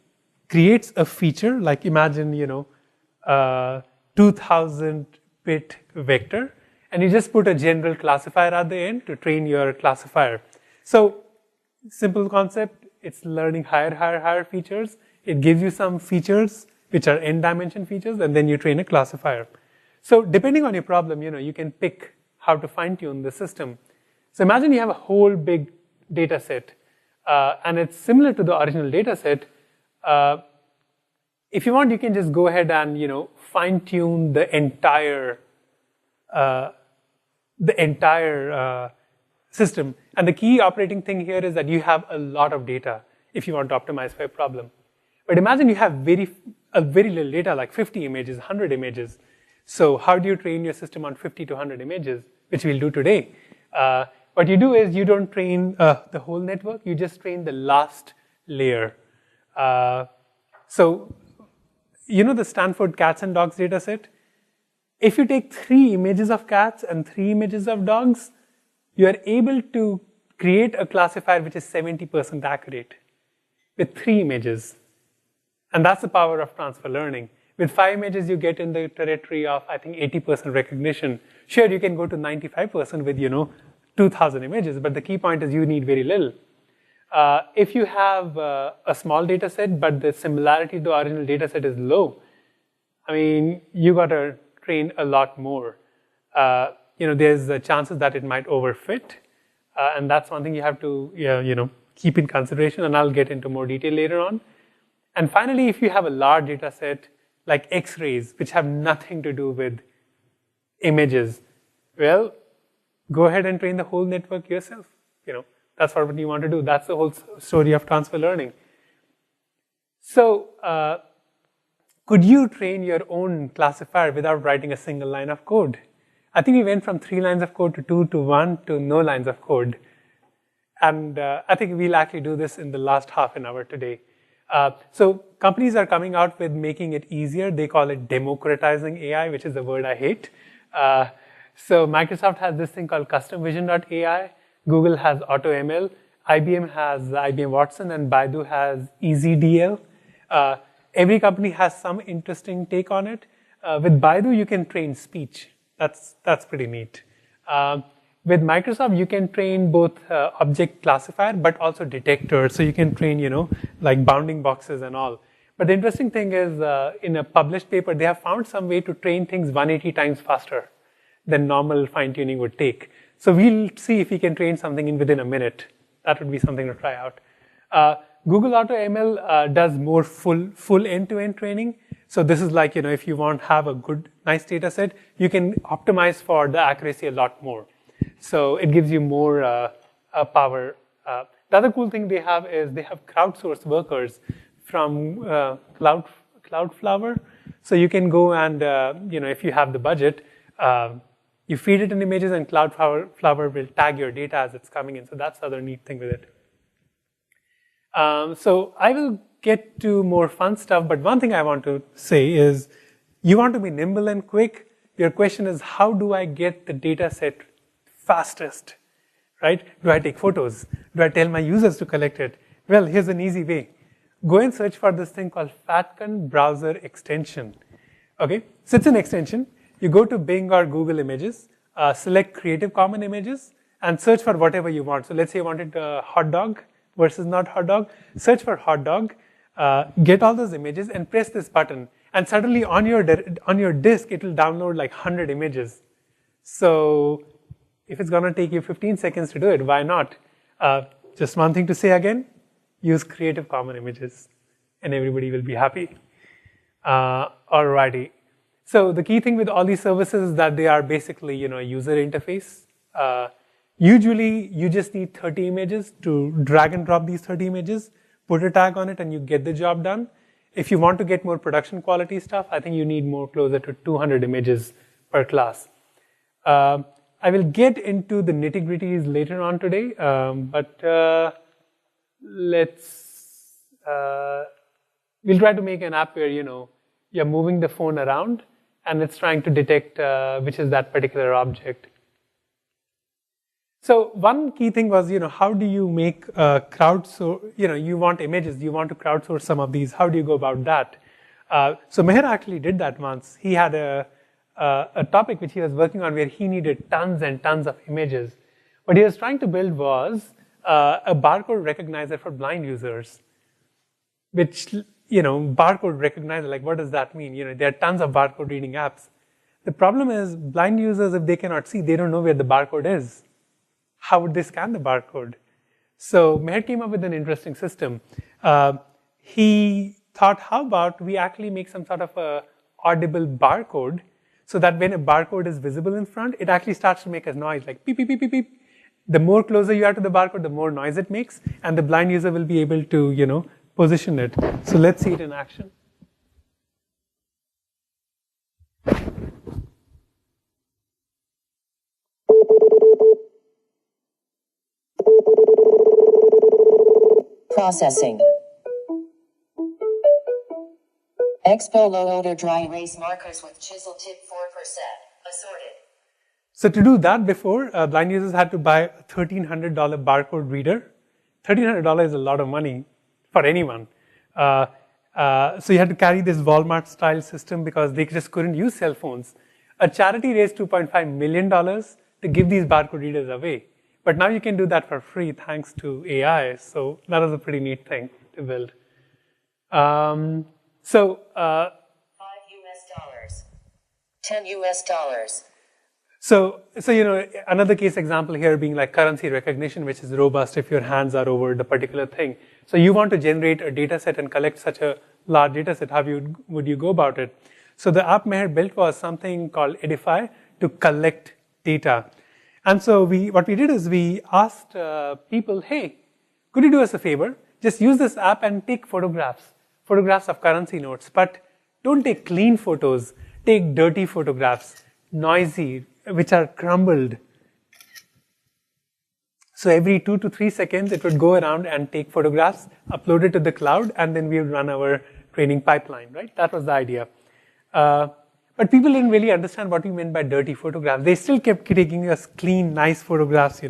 creates a feature, like imagine, 2000-bit vector, and you just put a general classifier at the end to train your classifier. So, simple concept, it's learning higher features. It gives you some features, which are n-dimension features, and then you train a classifier. So, depending on your problem, you can pick how to fine-tune the system. So, imagine you have a whole big data set, and it's similar to the original data set. If you want, you can just go ahead and fine-tune the entire system. And the key operating thing here is that you have a lot of data if you want to optimize for a problem. But imagine you have very little data, like 50 images, 100 images. So how do you train your system on 50 to 100 images, which we'll do today? What you do is you don't train the whole network, you just train the last layer. So, the Stanford cats and dogs data set? If you take 3 images of cats and 3 images of dogs, you are able to create a classifier which is 70% accurate with 3 images. And that's the power of transfer learning. With 5 images, you get in the territory of, I think, 80% recognition. Sure, you can go to 95% with, 2,000 images, but the key point is you need very little. If you have a small data set, but the similarity to the original data set is low, you got to train a lot more. There's chances that it might overfit, and that's one thing you have to keep in consideration, and I'll get into more detail later on. And finally, if you have a large data set, like X-rays, which have nothing to do with images. Well, go ahead and train the whole network yourself. That's what you want to do. That's the whole story of transfer learning. So, could you train your own classifier without writing a single line of code? I think we went from 3 lines of code to 2 to 1 to no lines of code. And I think we'll actually do this in the last half an hour today. So companies are coming out with making it easier. They call it democratizing AI, which is a word I hate. So Microsoft has this thing called customvision.ai. Google has AutoML. IBM has IBM Watson, and Baidu has EasyDL. Every company has some interesting take on it. With Baidu, you can train speech. That's pretty neat. With Microsoft, you can train both object classifier, but also detectors. So you can train, like bounding boxes and all. But the interesting thing is, in a published paper, they have found some way to train things 180 times faster than normal fine-tuning would take. So we'll see if we can train something within a minute. That would be something to try out. Google AutoML does more full end-to-end training. So this is like, if you want to have a good, nice data set, you can optimize for the accuracy a lot more. So it gives you more power. The other cool thing they have is they have crowdsourced workers from Cloudflower. So you can go and, if you have the budget, you feed it in images, and Cloudflower will tag your data as it's coming in. So that's the other neat thing with it. So I will get to more fun stuff, but one thing I want to say is, you want to be nimble and quick. Your question is, how do I get the data set fastest, right? Do I take photos? Do I tell my users to collect it? Well, here's an easy way. Go and search for this thing called Fatcon Browser Extension. Okay, so it's an extension. You go to Bing or Google Images, select Creative Commons Images, and search for whatever you want. So let's say you wanted hot dog versus not hot dog. Search for hot dog, get all those images, and press this button. And suddenly on your disk, it will download like 100 images. So if it's going to take you 15 seconds to do it, why not? Just one thing to say again, use Creative Commons Images, and everybody will be happy. Alrighty. So the key thing with all these services is that they are basically, a user interface. Usually, you just need 30 images to drag and drop these 30 images, put a tag on it, and you get the job done. If you want to get more production quality stuff, I think you need more closer to 200 images per class. I will get into the nitty-gritties later on today, but we'll try to make an app where, you're moving the phone around and it's trying to detect which is that particular object. So one key thing was, how do you make crowdsource, you want images, you want to crowdsource some of these, how do you go about that? So Meher actually did that once. He had a topic which he was working on where he needed tons and tons of images. What he was trying to build was a barcode recognizer for blind users, which, barcode recognizer, like what does that mean? There are tons of barcode reading apps. The problem is blind users, if they cannot see, they don't know where the barcode is. How would they scan the barcode? So Meher came up with an interesting system. He thought, how about we actually make some sort of a audible barcode so that when a barcode is visible in front, it actually starts to make a noise like beep, beep, beep, beep, beep. The more closer you are to the barcode, the more noise it makes, and the blind user will be able to, position it. So let's see it in action. Processing. Expo low odor dry erase markers with chisel tip 4%. Assorted. So to do that before, blind users had to buy a $1,300 barcode reader. $1,300 is a lot of money for anyone. So you had to carry this Walmart style system because they just couldn't use cell phones. A charity raised $2.5 million to give these barcode readers away. But now you can do that for free thanks to AI. So that was a pretty neat thing to build. $5 US, $10 US. So another case example here being like currency recognition, which is robust if your hands are over the particular thing. So you want to generate a data set and collect such a large data set, how would you go about it? So the app Meher built was something called Edify to collect data. And so what we did is we asked people, hey, could you do us a favor? Just use this app and take photographs of currency notes, but don't take clean photos, take dirty photographs, noisy, which are crumbled. So every 2 to 3 seconds, it would go around and take photographs, upload it to the cloud, and then we would run our training pipeline, right? That was the idea. But people didn't really understand what we meant by dirty photographs. They still kept taking us clean, nice photographs,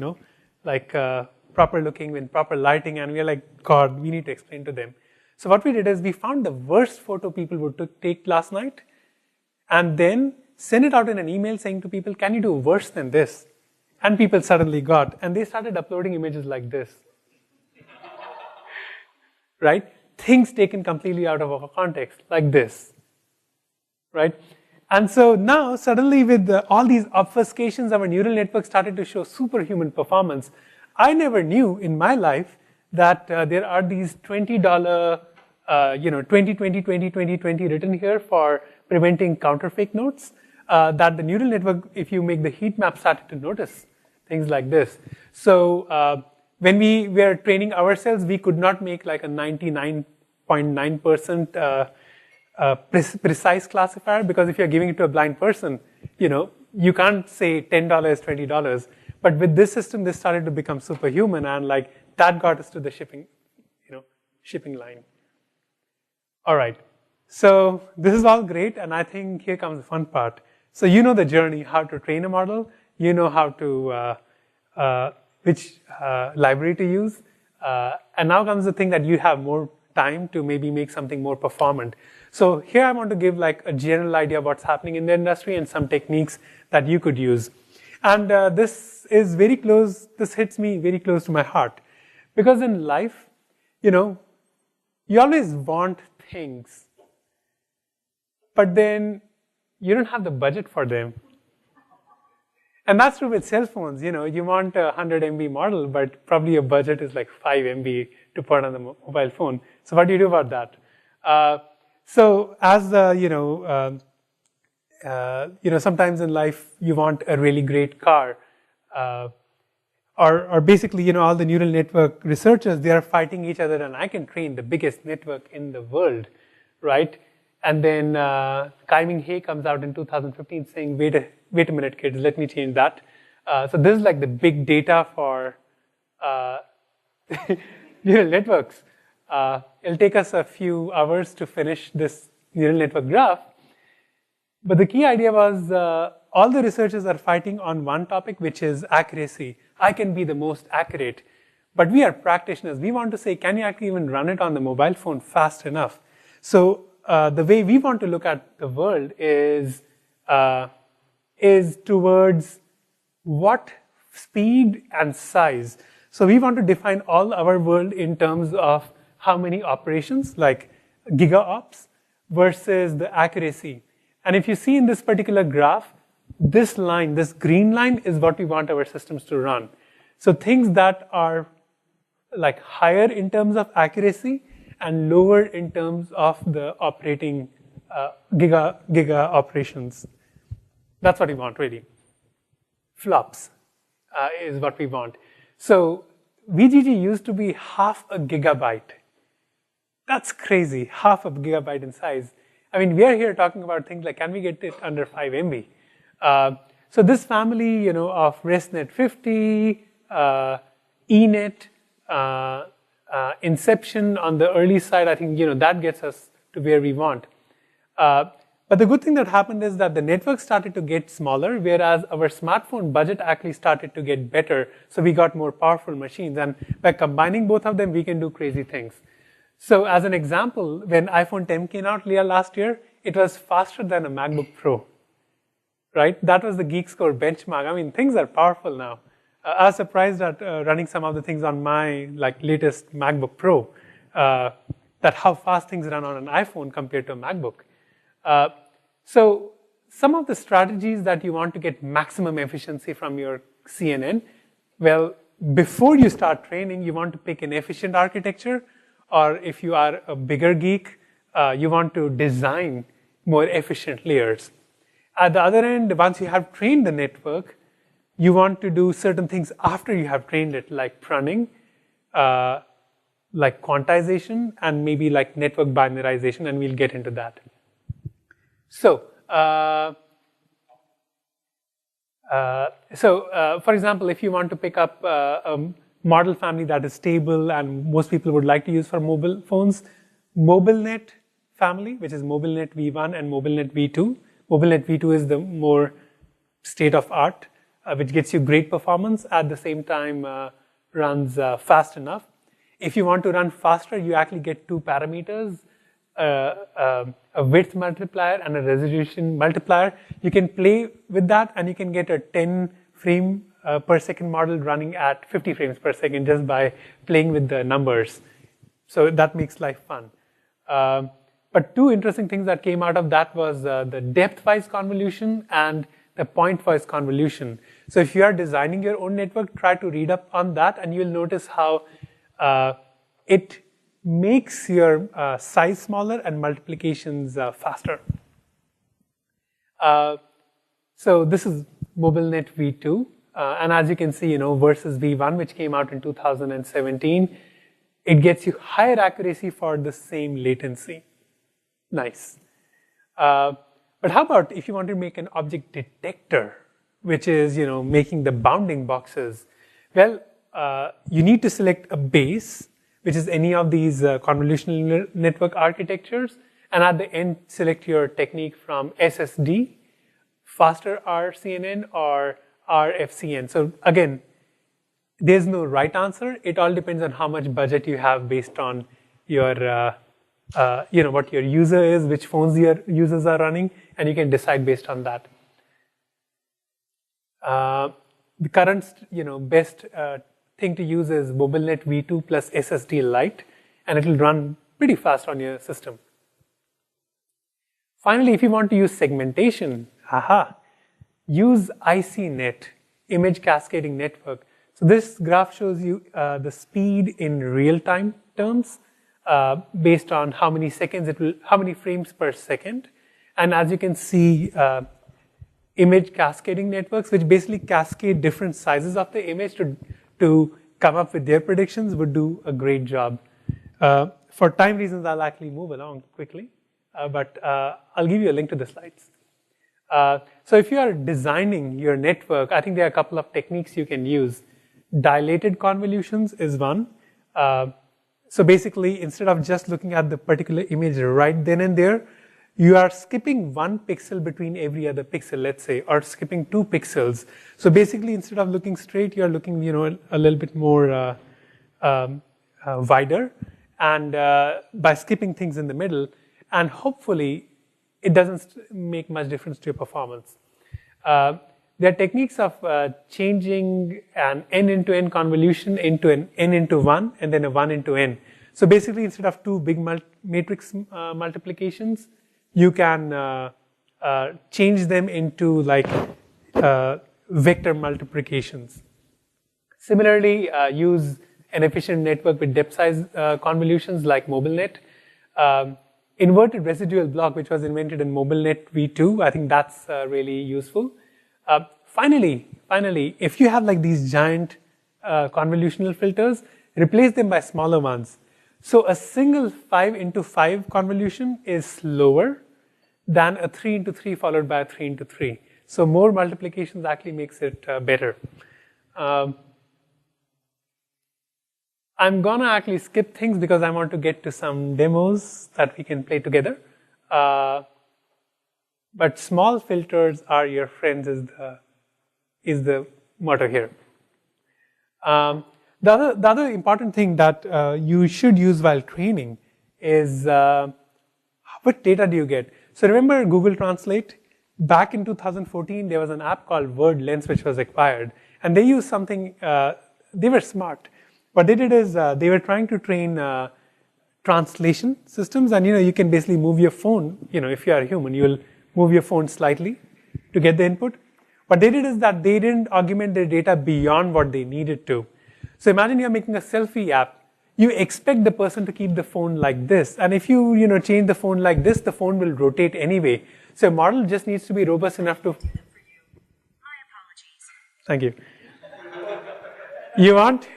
like proper looking with proper lighting, and we are like, God, we need to explain to them. So what we did is we found the worst photo people would take last night, and then send it out in an email saying to people, can you do worse than this? And people suddenly got, and they started uploading images like this. Right? Things taken completely out of our context, like this. Right? And so now, suddenly with all these obfuscations, our neural network started to show superhuman performance. I never knew in my life that there are these $20, 20, 20, 20, 20, 20 written here for preventing counterfeit notes. That the neural network, if you make the heat map, started to notice things like this. So when we were training ourselves, we could not make like a 99.9% precise classifier, because if you're giving it to a blind person, you can't say $10, $20. But with this system, this started to become superhuman, and like that got us to the shipping line. All right. So this is all great, and I think here comes the fun part. So you know the journey, how to train a model, you know how to, which library to use, and now comes the thing that you have more time to maybe make something more performant. So here I want to give like a general idea of what's happening in the industry and some techniques that you could use. And this is very close, this hits me very close to my heart. Because in life, you always want things, but then you don't have the budget for them. And that's true with cell phones. You want a 100 MB model, but probably your budget is like 5 MB to put on the mobile phone. So what do you do about that? So as sometimes in life you want a really great car, or basically, all the neural network researchers, they are fighting each other, and I can train the biggest network in the world, right? And then Kai-Ming He comes out in 2015 saying, wait a minute, kids, let me change that. So this is like the big data for neural networks. It'll take us a few hours to finish this neural network graph. But the key idea was all the researchers are fighting on one topic, which is accuracy. I can be the most accurate. But we are practitioners. We want to say, can you actually even run it on the mobile phone fast enough? So the way we want to look at the world is towards what speed and size. So we want to define all our world in terms of how many operations, like gigaops, versus the accuracy. And if you see in this particular graph, this line, this green line, is what we want our systems to run. So things that are like higher in terms of accuracy and lower in terms of the operating giga operations. That's what we want, really. Flops is what we want. So VGG used to be half a gigabyte. That's crazy, half a gigabyte in size. I mean, we are here talking about things like, can we get it under 5 MB? So this family, of ResNet 50, eNet, Inception on the early side, I think, that gets us to where we want. But the good thing that happened is that the network started to get smaller, whereas our smartphone budget actually started to get better. So we got more powerful machines. And by combining both of them, we can do crazy things. So as an example, when iPhone 10 came out last year, it was faster than a MacBook Pro, right? That was the Geek Score benchmark. I mean, things are powerful now. I was surprised at running some of the things on my latest MacBook Pro, that how fast things run on an iPhone compared to a MacBook. So some of the strategies that you want to get maximum efficiency from your CNN, well, before you start training, you want to pick an efficient architecture, or if you are a bigger geek, you want to design more efficient layers. At the other end, once you have trained the network, you want to do certain things after you have trained it, like pruning, like quantization, and maybe like network binarization, and we'll get into that. So, for example, if you want to pick up a model family that is stable and most people would like to use for mobile phones, MobileNet family, which is MobileNet V1 and MobileNet V2. MobileNet V2 is the more state-of-art, which gets you great performance, at the same time runs fast enough. If you want to run faster, you actually get two parameters, a width multiplier and a resolution multiplier. You can play with that and you can get a 10 frame per second model running at 50 frames per second just by playing with the numbers. So that makes life fun. But two interesting things that came out of that was the depth-wise convolution and the point-wise convolution. So if you are designing your own network, try to read up on that and you'll notice how it makes your size smaller and multiplications faster. So this is MobileNet V2. And as you can see, versus V1, which came out in 2017, it gets you higher accuracy for the same latency. Nice. But how about if you want to make an object detector, which is, making the bounding boxes? Well, you need to select a base, which is any of these convolutional network architectures, and at the end, select your technique from SSD, faster RCNN, or RFCN. So again, there's no right answer. It all depends on how much budget you have based on your, what your user is, which phones your users are running, and you can decide based on that. The current, best thing to use is MobileNet V2 plus SSD Lite, and it will run pretty fast on your system. Finally, if you want to use segmentation, use ICNet, Image Cascading Network. So this graph shows you the speed in real-time terms based on how many frames per second. And as you can see, image cascading networks, which basically cascade different sizes of the image to come up with their predictions, would do a great job. For time reasons, I'll actually move along quickly, but I'll give you a link to the slides. So if you are designing your network, I think there are a couple of techniques you can use. Dilated convolutions is one. So basically, instead of just looking at the particular image right then and there, you are skipping one pixel between every other pixel, let's say, or skipping 2 pixels. So basically, instead of looking straight, you are looking, a little bit more wider, and by skipping things in the middle, and hopefully, it doesn't make much difference to your performance. There are techniques of changing an n into n convolution into an n into 1 and then a 1 into n. So basically, instead of 2 big matrix multiplications, you can change them into like vector multiplications. Similarly, use an efficient network with depth size convolutions like MobileNet. Inverted residual block, which was invented in MobileNet V2, I think that's really useful. Finally, if you have like these giant convolutional filters, replace them by smaller ones. So a single 5 into 5 convolution is slower than a 3 into 3 followed by a 3 into 3. So more multiplications actually makes it better. I'm gonna actually skip things because I want to get to some demos that we can play together. But small filters are your friends is the motto here. The other important thing that you should use while training is what data do you get? So remember Google Translate? Back in 2014, there was an app called Word Lens which was acquired, and they used something. They were smart. What they did is they were trying to train translation systems, and you can basically move your phone. If you are a human, you'll move your phone slightly to get the input. What they did is that they didn't augment their data beyond what they needed to. So imagine you're making a selfie app. you expect the person to keep the phone like this. And if you, change the phone like this, the phone will rotate anyway. So a model just needs to be robust enough to... Thank you. You want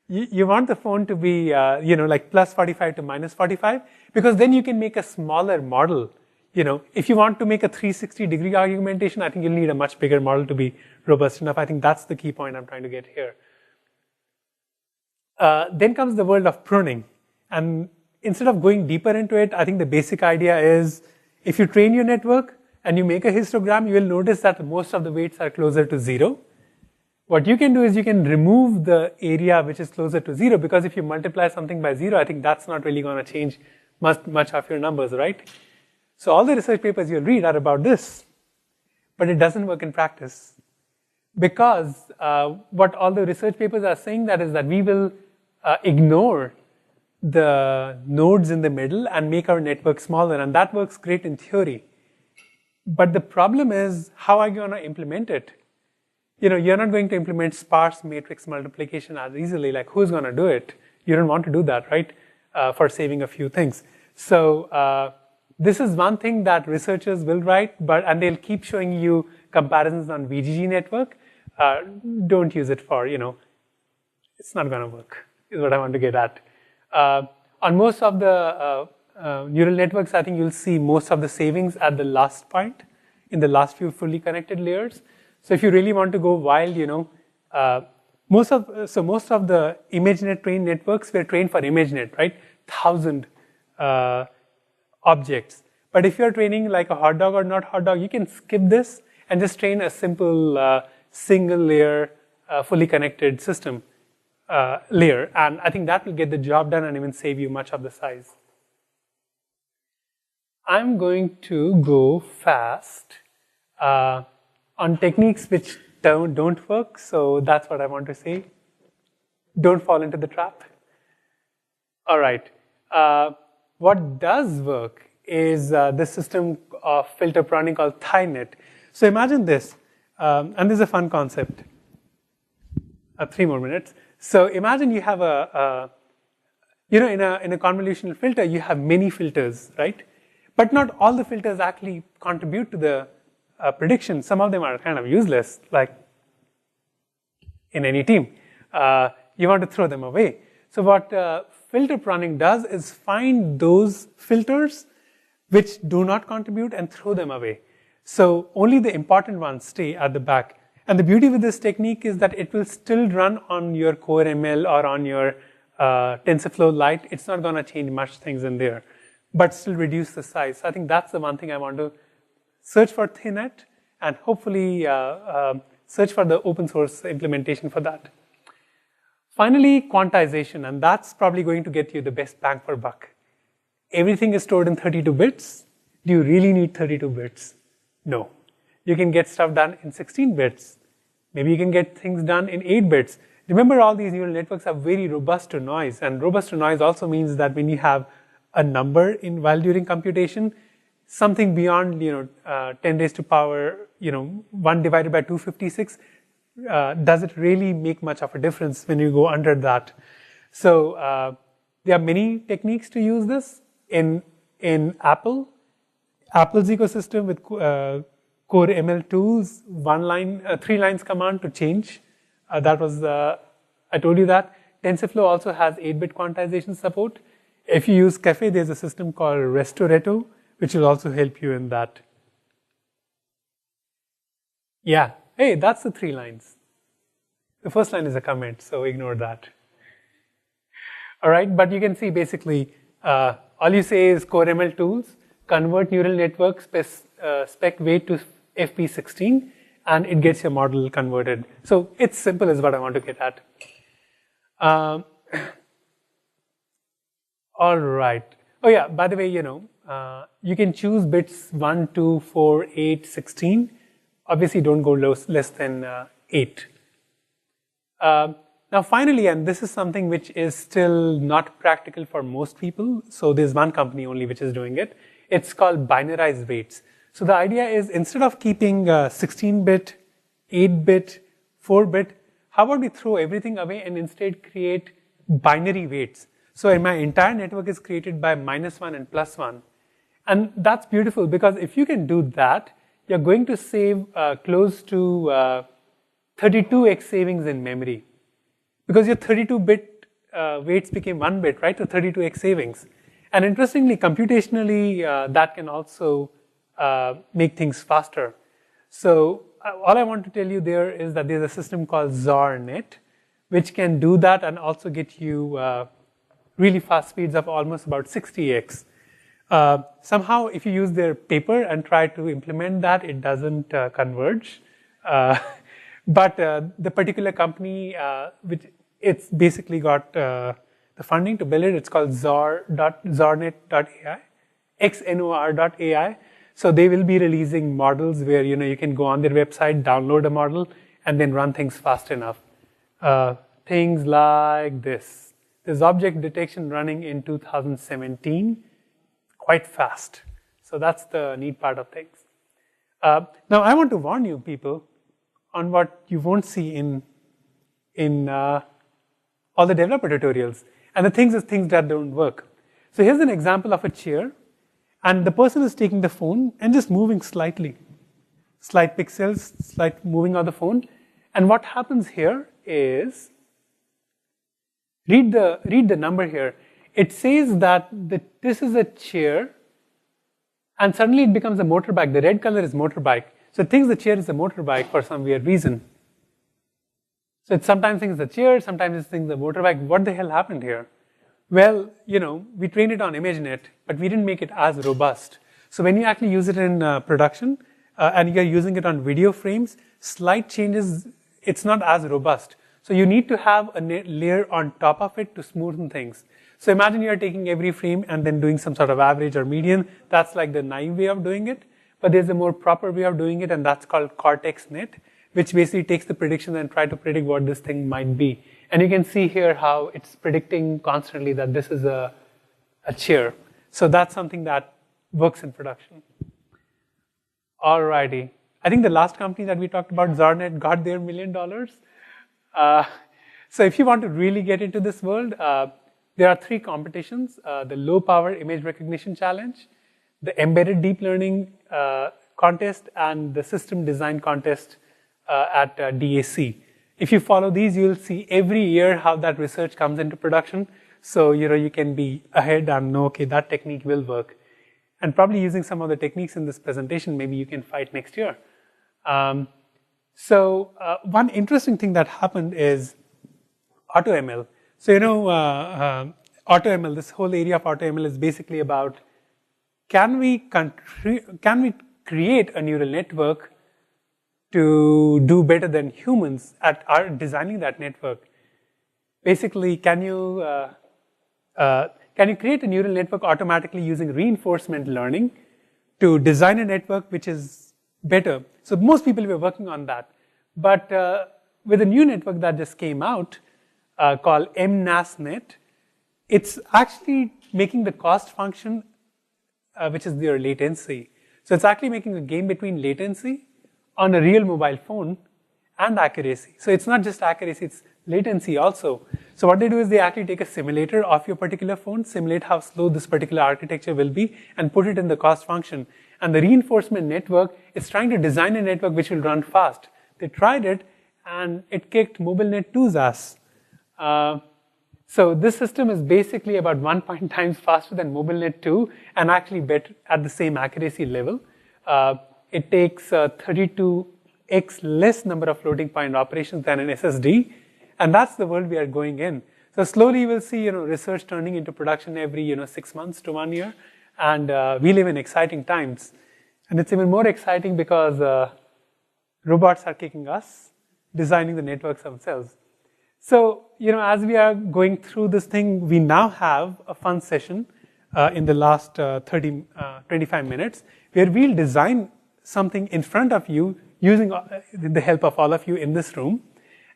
the phone to be, like plus 45 to minus 45, because then you can make a smaller model. If you want to make a 360-degree argumentation, I think you'll need a much bigger model to be robust enough. I think that's the key point I'm trying to get here. Then comes the world of pruning. And instead of going deeper into it, I think the basic idea is, if you train your network and you make a histogram, you will notice that most of the weights are closer to 0. What you can do is you can remove the area which is closer to 0, because if you multiply something by 0, I think that's not really going to change much of your numbers, right? So all the research papers you'll read are about this, but it doesn't work in practice. Because what all the research papers are saying that is that we will ignore the nodes in the middle and make our network smaller, and that works great in theory. But the problem is, how are you going to implement it? You're not going to implement sparse matrix multiplication as easily. Like, who's going to do it? You don't want to do that, right? For saving a few things. So this is one thing that researchers will write, and they'll keep showing you comparisons on VGG network. Don't use it for, it's not going to work, is what I want to get at. On most of the neural networks, I think you'll see most of the savings at the last point, in the last few fully connected layers. So if you really want to go wild, most of the ImageNet trained networks were trained for ImageNet, right? 1,000 objects. But if you're training like a hot dog or not hot dog, you can skip this and just train a simple single layer, fully connected system layer. And I think that will get the job done and even save you much of the size. I'm going to go fast on techniques which don't work, so that's what I want to say. Don't fall into the trap. All right. What does work is this system of filter pruning called ThaiNet. So imagine this, and this is a fun concept. 3 more minutes. So imagine you have in a convolutional filter, you have many filters, right? But not all the filters actually contribute to the prediction. Some of them are kind of useless, like in any team. You want to throw them away. So what filter pruning does is find those filters which do not contribute and throw them away. So only the important ones stay at the back. And the beauty with this technique is that it will still run on your Core ML or on your TensorFlow Lite. It's not going to change much things in there, but still reduce the size. So I think that's the one thing I want to search for ThaiNet and hopefully search for the open source implementation for that. Finally, quantization, and that's probably going to get you the best bang for buck. Everything is stored in 32 bits. Do you really need 32 bits? No. You can get stuff done in 16 bits. Maybe you can get things done in 8 bits. Remember, all these neural networks are very robust to noise, and robust to noise also means that when you have a number while during computation, something beyond 10 raised to power 1 divided by 256, does it really make much of a difference when you go under that? So there are many techniques to use this in Apple's ecosystem with Core ML tools, 3 lines command to change. That was I told you that. TensorFlow also has 8-bit quantization support. If you use Caffe, there's a system called Restoretto, which will also help you in that. Yeah, hey, that's the 3 lines. The first line is a comment, so ignore that. All right, but you can see basically, all you say is Core ML tools, convert neural network spec weight to FP16, and it gets your model converted. So it's simple is what I want to get at. All right. Oh yeah, by the way, you can choose bits 1, 2, 4, 8, 16. Obviously, don't go less than 8. Now finally, and this is something which is still not practical for most people, so there's one company only which is doing it. It's called binarized weights. So the idea is, instead of keeping 16-bit, 8-bit, 4-bit, how about we throw everything away and instead create binary weights. So my entire network is created by -1 and +1. And that's beautiful because if you can do that, you're going to save close to 32x savings in memory. Because your 32-bit weights became 1 bit, right? So 32x savings. And interestingly, computationally, that can also make things faster. So all I want to tell you there is that there's a system called ZARNet, which can do that and also get you really fast speeds of almost about 60x. Somehow, if you use their paper and try to implement that, it doesn't converge. But the particular company, which it's basically got the funding to build it, it's called Zarnet.ai, XNOR.ai. So they will be releasing models where you can go on their website, download a model, and then run things fast enough. Things like this. There's object detection running in 2017, quite fast. So that's the neat part of things. Now I want to warn you people on what you won't see in all the developer tutorials. And the things is things that don't work. So here's an example of a chair. And the person is taking the phone and just moving slightly. Slight pixels, slight moving of the phone. And what happens here is, read the number here. It says that this is a chair, and suddenly it becomes a motorbike. The red color is motorbike. So it thinks the chair is a motorbike for some weird reason. So it sometimes thinks it's a chair, sometimes it thinks it's a motorbike. What the hell happened here? Well, we trained it on ImageNet, but we didn't make it as robust. So when you actually use it in production, and you're using it on video frames, slight changes, it's not as robust. So you need to have a layer on top of it to smoothen things. So imagine you're taking every frame and then doing some sort of average or median. That's like the naive way of doing it. But there's a more proper way of doing it, and that's called CortexNet, which basically takes the prediction and try to predict what this thing might be. And you can see here how it's predicting constantly that this is a chair. So that's something that works in production. Alrighty. I think the last company that we talked about, Zarnet, got their $1 million. So if you want to really get into this world, there are 3 competitions. The low power image recognition challenge, the embedded deep learning contest, and the system design contest at DAC. If you follow these, you'll see every year how that research comes into production. So, you can be ahead and know, okay, that technique will work. And probably using some of the techniques in this presentation, maybe you can fight next year. So one interesting thing that happened is AutoML. So, AutoML, this whole area of AutoML is basically about, can we create a neural network to do better than humans at designing that network? Basically, can you create a neural network automatically using reinforcement learning to design a network which is better? So most people were working on that. But with a new network that just came out called MNASNet, it's actually making the cost function, which is their latency. So it's actually making a game between latency on a real mobile phone and accuracy. So it's not just accuracy, it's latency also. So what they do is they actually take a simulator of your particular phone, simulate how slow this particular architecture will be, and put it in the cost function. And the reinforcement network is trying to design a network which will run fast. They tried it, and it kicked MobileNet 2's ass. So this system is basically about 1 times faster than MobileNet 2, and actually better at the same accuracy level. It takes 32x less number of floating point operations than an SSD, and that's the world we are going in. So slowly you will see, research turning into production every, 6 months to 1 year, and we live in exciting times. And it's even more exciting because robots are kicking us, designing the networks themselves. So, as we are going through this thing, we now have a fun session in the last 25 minutes, where we'll design something in front of you using the help of all of you in this room.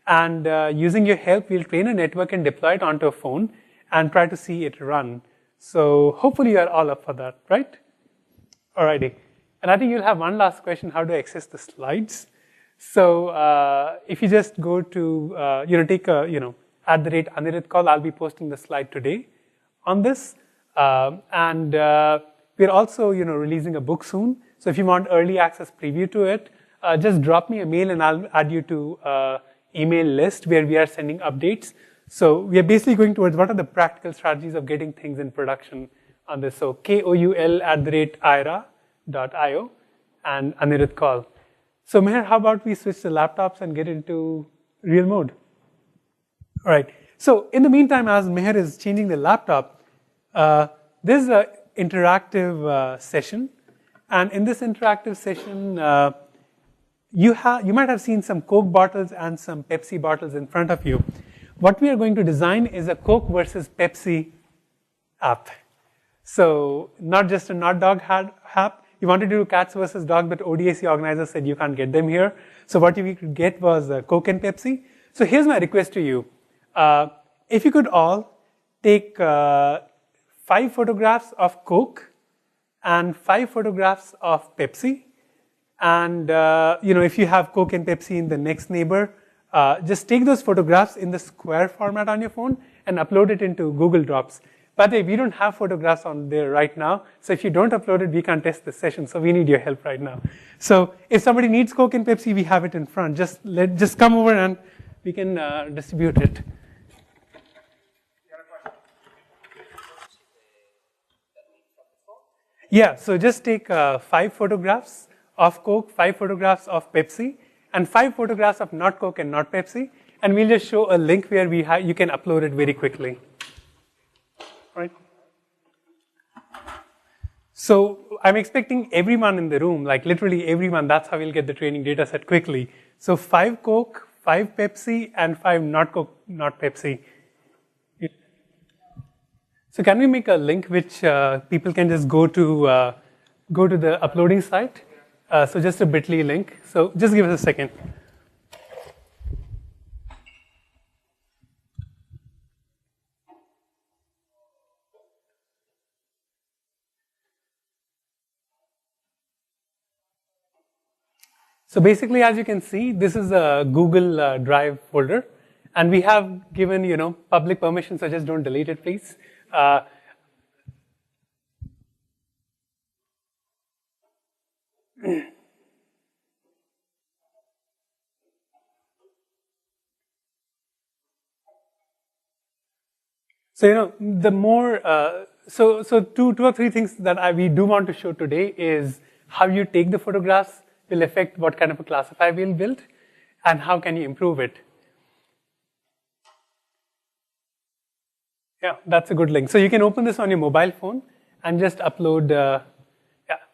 And using your help, we'll train a network and deploy it onto a phone and try to see it run. So hopefully you are all up for that, right? Alrighty. And I think you'll have one last question: how to access the slides? So if you just go to, take a, @Anirudh Koul. I'll be posting the slide today on this. And we're also releasing a book soon. So if you want early access preview to it, just drop me a mail and I'll add you to email list where we are sending updates. So we are basically going towards what are the practical strategies of getting things in production on this. So koul@ira.io and Anirudh Koul. So Meher, how about we switch the laptops and get into real mode? All right. So in the meantime, as Meher is changing the laptop, this is an interactive session. And in this interactive session, you might have seen some Coke bottles and some Pepsi bottles in front of you. What we are going to design is a Coke versus Pepsi app. So not just a not dog app. We wanted to do cats versus dogs, but ODSC organizers said you can't get them here. So what we could get was Coke and Pepsi. So here's my request to you. If you could all take 5 photographs of Coke and 5 photographs of Pepsi. And if you have Coke and Pepsi in the next neighbor, just take those photographs in the square format on your phone and upload it into Google Drops. By the way, we don't have photographs on there right now, so if you don't upload it, we can't test the session, so we need your help right now. So if somebody needs Coke and Pepsi, we have it in front. Just come over and we can distribute it. Yeah, so just take 5 photographs of Coke, 5 photographs of Pepsi, and 5 photographs of not Coke and not Pepsi, and we'll just show a link where you can upload it very quickly. Right? So I'm expecting everyone in the room, like literally everyone, that's how we'll get the training data set quickly. So 5 Coke, 5 Pepsi, and 5 not Coke, not Pepsi. So can we make a link which people can just go to the uploading site? So just a bit.ly link. So just give us a second. So basically, as you can see, this is a Google Drive folder, and we have given public permission, so just don't delete it, please. So the more so two or three things that we do want to show today is how you take the photographs will affect what kind of a classifier we'll build, and how can you improve it. Yeah, that's a good link. So you can open this on your mobile phone and just upload.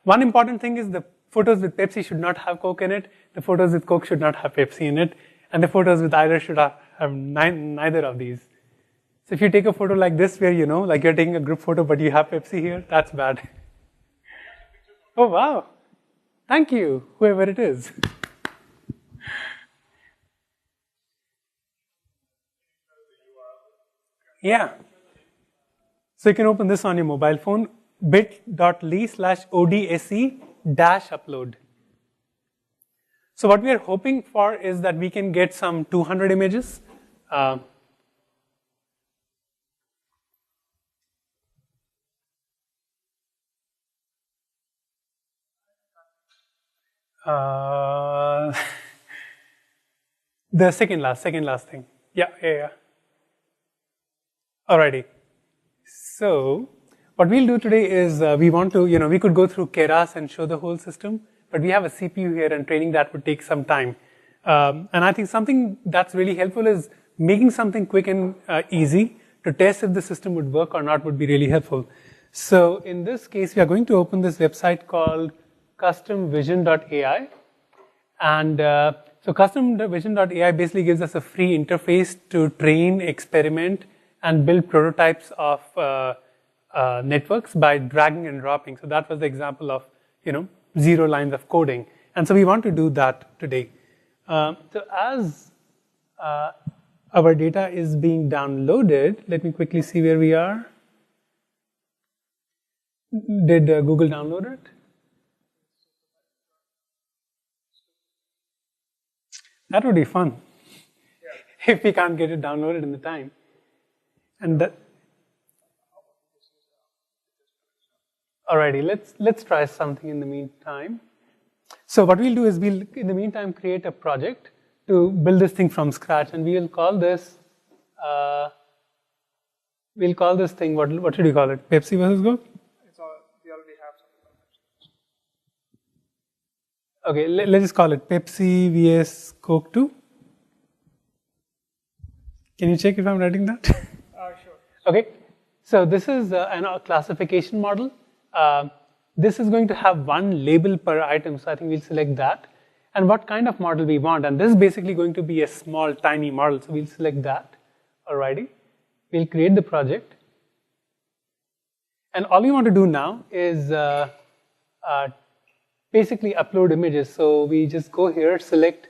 One important thing is the photos with Pepsi should not have Coke in it. The photos with Coke should not have Pepsi in it, and the photos with either should have neither of these. So if you take a photo like this, where like you're taking a group photo, but you have Pepsi here, that's bad. Oh wow. Thank you, whoever it is. Yeah. So you can open this on your mobile phone, bit.ly/ODSC-upload. So what we are hoping for is that we can get some 200 images. The second last thing. Yeah. Alrighty. So what we'll do today is we want to, we could go through Keras and show the whole system, but we have a CPU here and training that would take some time. And I think something that's really helpful is making something quick and easy to test if the system would work or not would be really helpful. So in this case, we are going to open this website called customvision.ai. And so customvision.ai basically gives us a free interface to train, experiment, and build prototypes of networks by dragging and dropping. So that was the example of 0 lines of coding. And so we want to do that today. So as our data is being downloaded, let me quickly see where we are. Did Google download it? That would be fun. if we can't get it downloaded in the time. And that, alrighty, let's try something in the meantime. So what we'll do is we'll, in the meantime, create a project to build this thing from scratch, and we'll call this, thing, what should we call it? Pepsi versus Coke? We already have something. Okay, let's just call it Pepsi vs Coke 2. Can you check if I'm writing that? Sure. Okay, so this is a classification model. This is going to have one label per item, so I think we'll select that. And what kind of model we want, and this is basically going to be a small, tiny model, so we'll select that. Alrighty, we'll create the project. And all we want to do now is basically upload images. So we just go here, select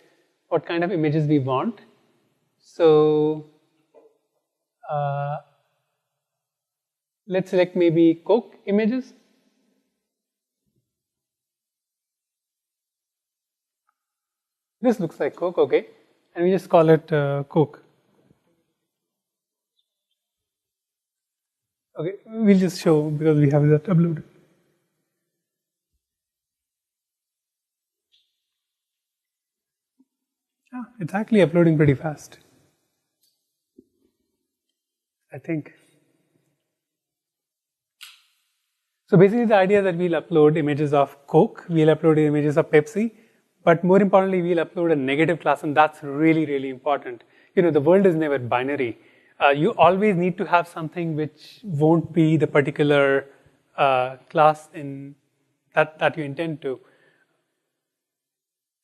what kind of images we want. So let's select maybe Coke images. This looks like Coke, okay. And we just call it Coke. Okay, we'll just show because we have that uploaded. It's actually uploading pretty fast, I think. So basically the idea is that we'll upload images of Coke, we'll upload images of Pepsi, but more importantly, we'll upload a negative class, and that's really, really important. You know, the world is never binary. You always need to have something which won't be the particular class in that you intend to.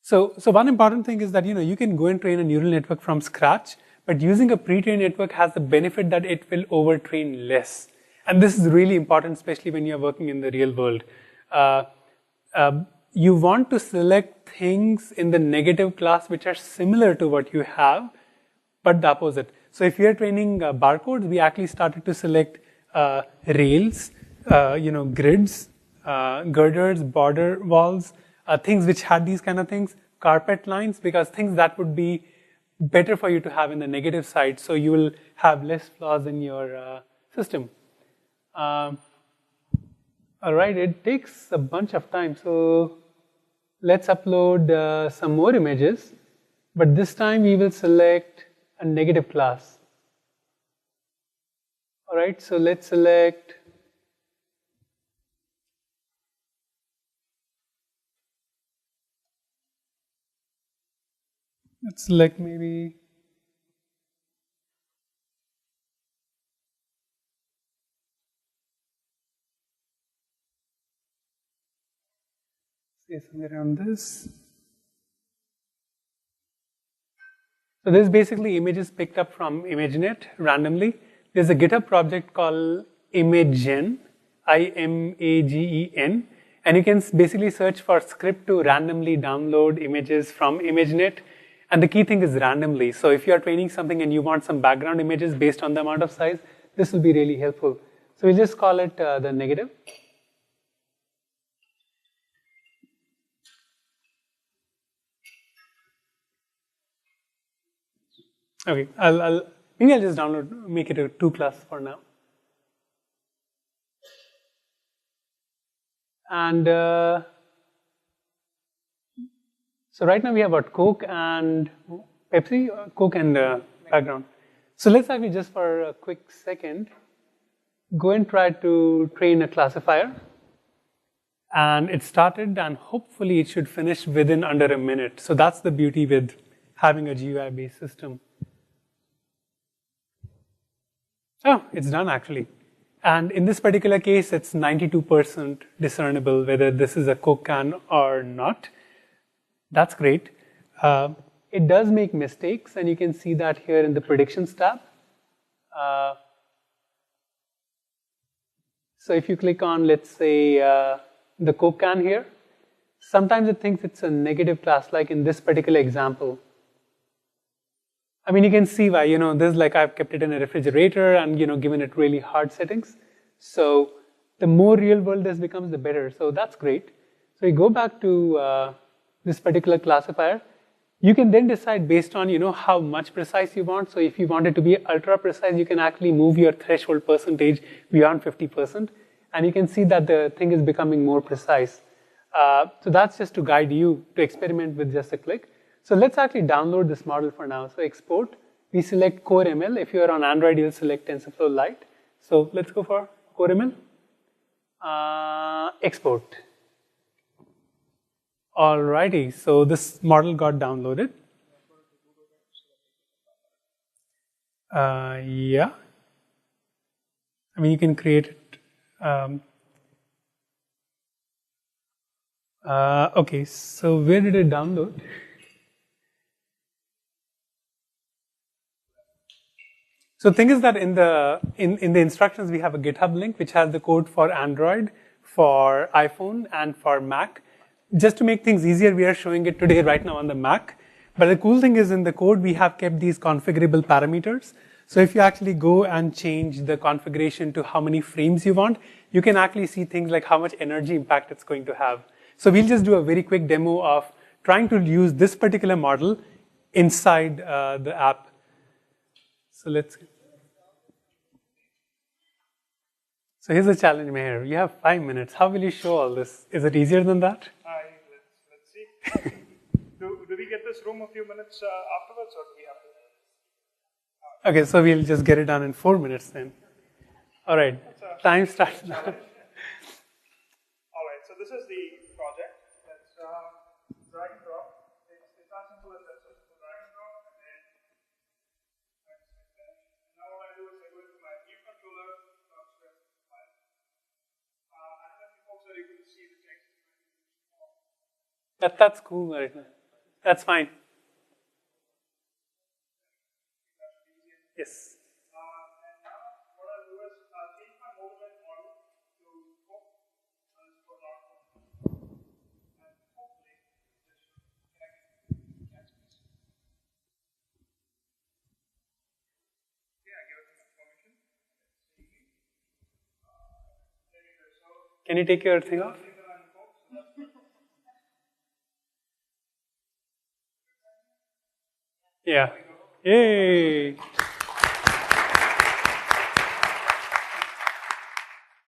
So one important thing is that, you know, you can go and train a neural network from scratch, but using a pre-trained network has the benefit that it will overtrain less. And this is really important, especially when you're working in the real world. You want to select things in the negative class which are similar to what you have, but the opposite. So if you're training barcodes, we actually started to select rails, grids, girders, border walls, things which had these kind of things, carpet lines, because things that would be better for you to have in the negative side, so you will have less flaws in your system. All right, it takes a bunch of time, so let's upload some more images, but this time we will select a negative class. All right, so let's select maybe say somewhere around this. So this is basically images picked up from ImageNet randomly. There's a GitHub project called Imagen, IMAGEN, and you can basically search for script to randomly download images from ImageNet. And the key thing is randomly. So if you are training something and you want some background images based on the amount of size, this will be really helpful. So we'll just call it the negative. Okay, maybe I'll just make it a 2 class for now. And so right now we have got Coke and Pepsi, Coke and background. So let's actually just for a quick second go and try to train a classifier. And it started, and hopefully it should finish within under a minute. So that's the beauty with having a GUI-based system. Oh, it's done actually. And in this particular case, it's 92% discernible whether this is a Coke can or not. That's great. It does make mistakes, and you can see that here in the predictions tab. So if you click on, let's say, the Coke can here, sometimes it thinks it's a negative class, like in this particular example. I mean, you can see why, this is like I've kept it in a refrigerator and, given it really hard settings. So the more real world this becomes, the better. So that's great. So we go back to this particular classifier. You can then decide based on how much precise you want. So if you want it to be ultra precise, you can actually move your threshold percentage beyond 50%, and you can see that the thing is becoming more precise. So that's just to guide you to experiment with just a click. So let's actually download this model for now. So export, we select Core ML. If you are on Android, you'll select TensorFlow Lite. So let's go for Core ML. Export. Alrighty, so this model got downloaded. Yeah. I mean, you can create it. Okay, so where did it download? So the thing is that in the instructions, we have a GitHub link which has the code for Android, for iPhone, and for Mac. Just to make things easier, we are showing it today right now on the Mac. But the cool thing is in the code, we have kept these configurable parameters. So if you actually go and change the configuration to how many frames you want, you can actually see things like how much energy impact it's going to have. So we'll just do a very quick demo of trying to use this particular model inside the app. So So here's a challenge, Meher. You have 5 minutes. How will you show all this? Is it easier than that? Let's see. do we get this room a few minutes afterwards, or do we have to? Okay, so we'll just get it done in 4 minutes then. All right, time starts now. All right, so this is the project. Let's drag and drop. It's as simple as that. So drag and drop, and then now what I do is I go into my view controller. You can see the text. That's cool right now. That's fine. Yes. And now what I'll do is I'll change my movement model to hook underscore not hook. And hopefully this should connect. Okay, I give it some information. Can you take your thing off? Yeah. Yay!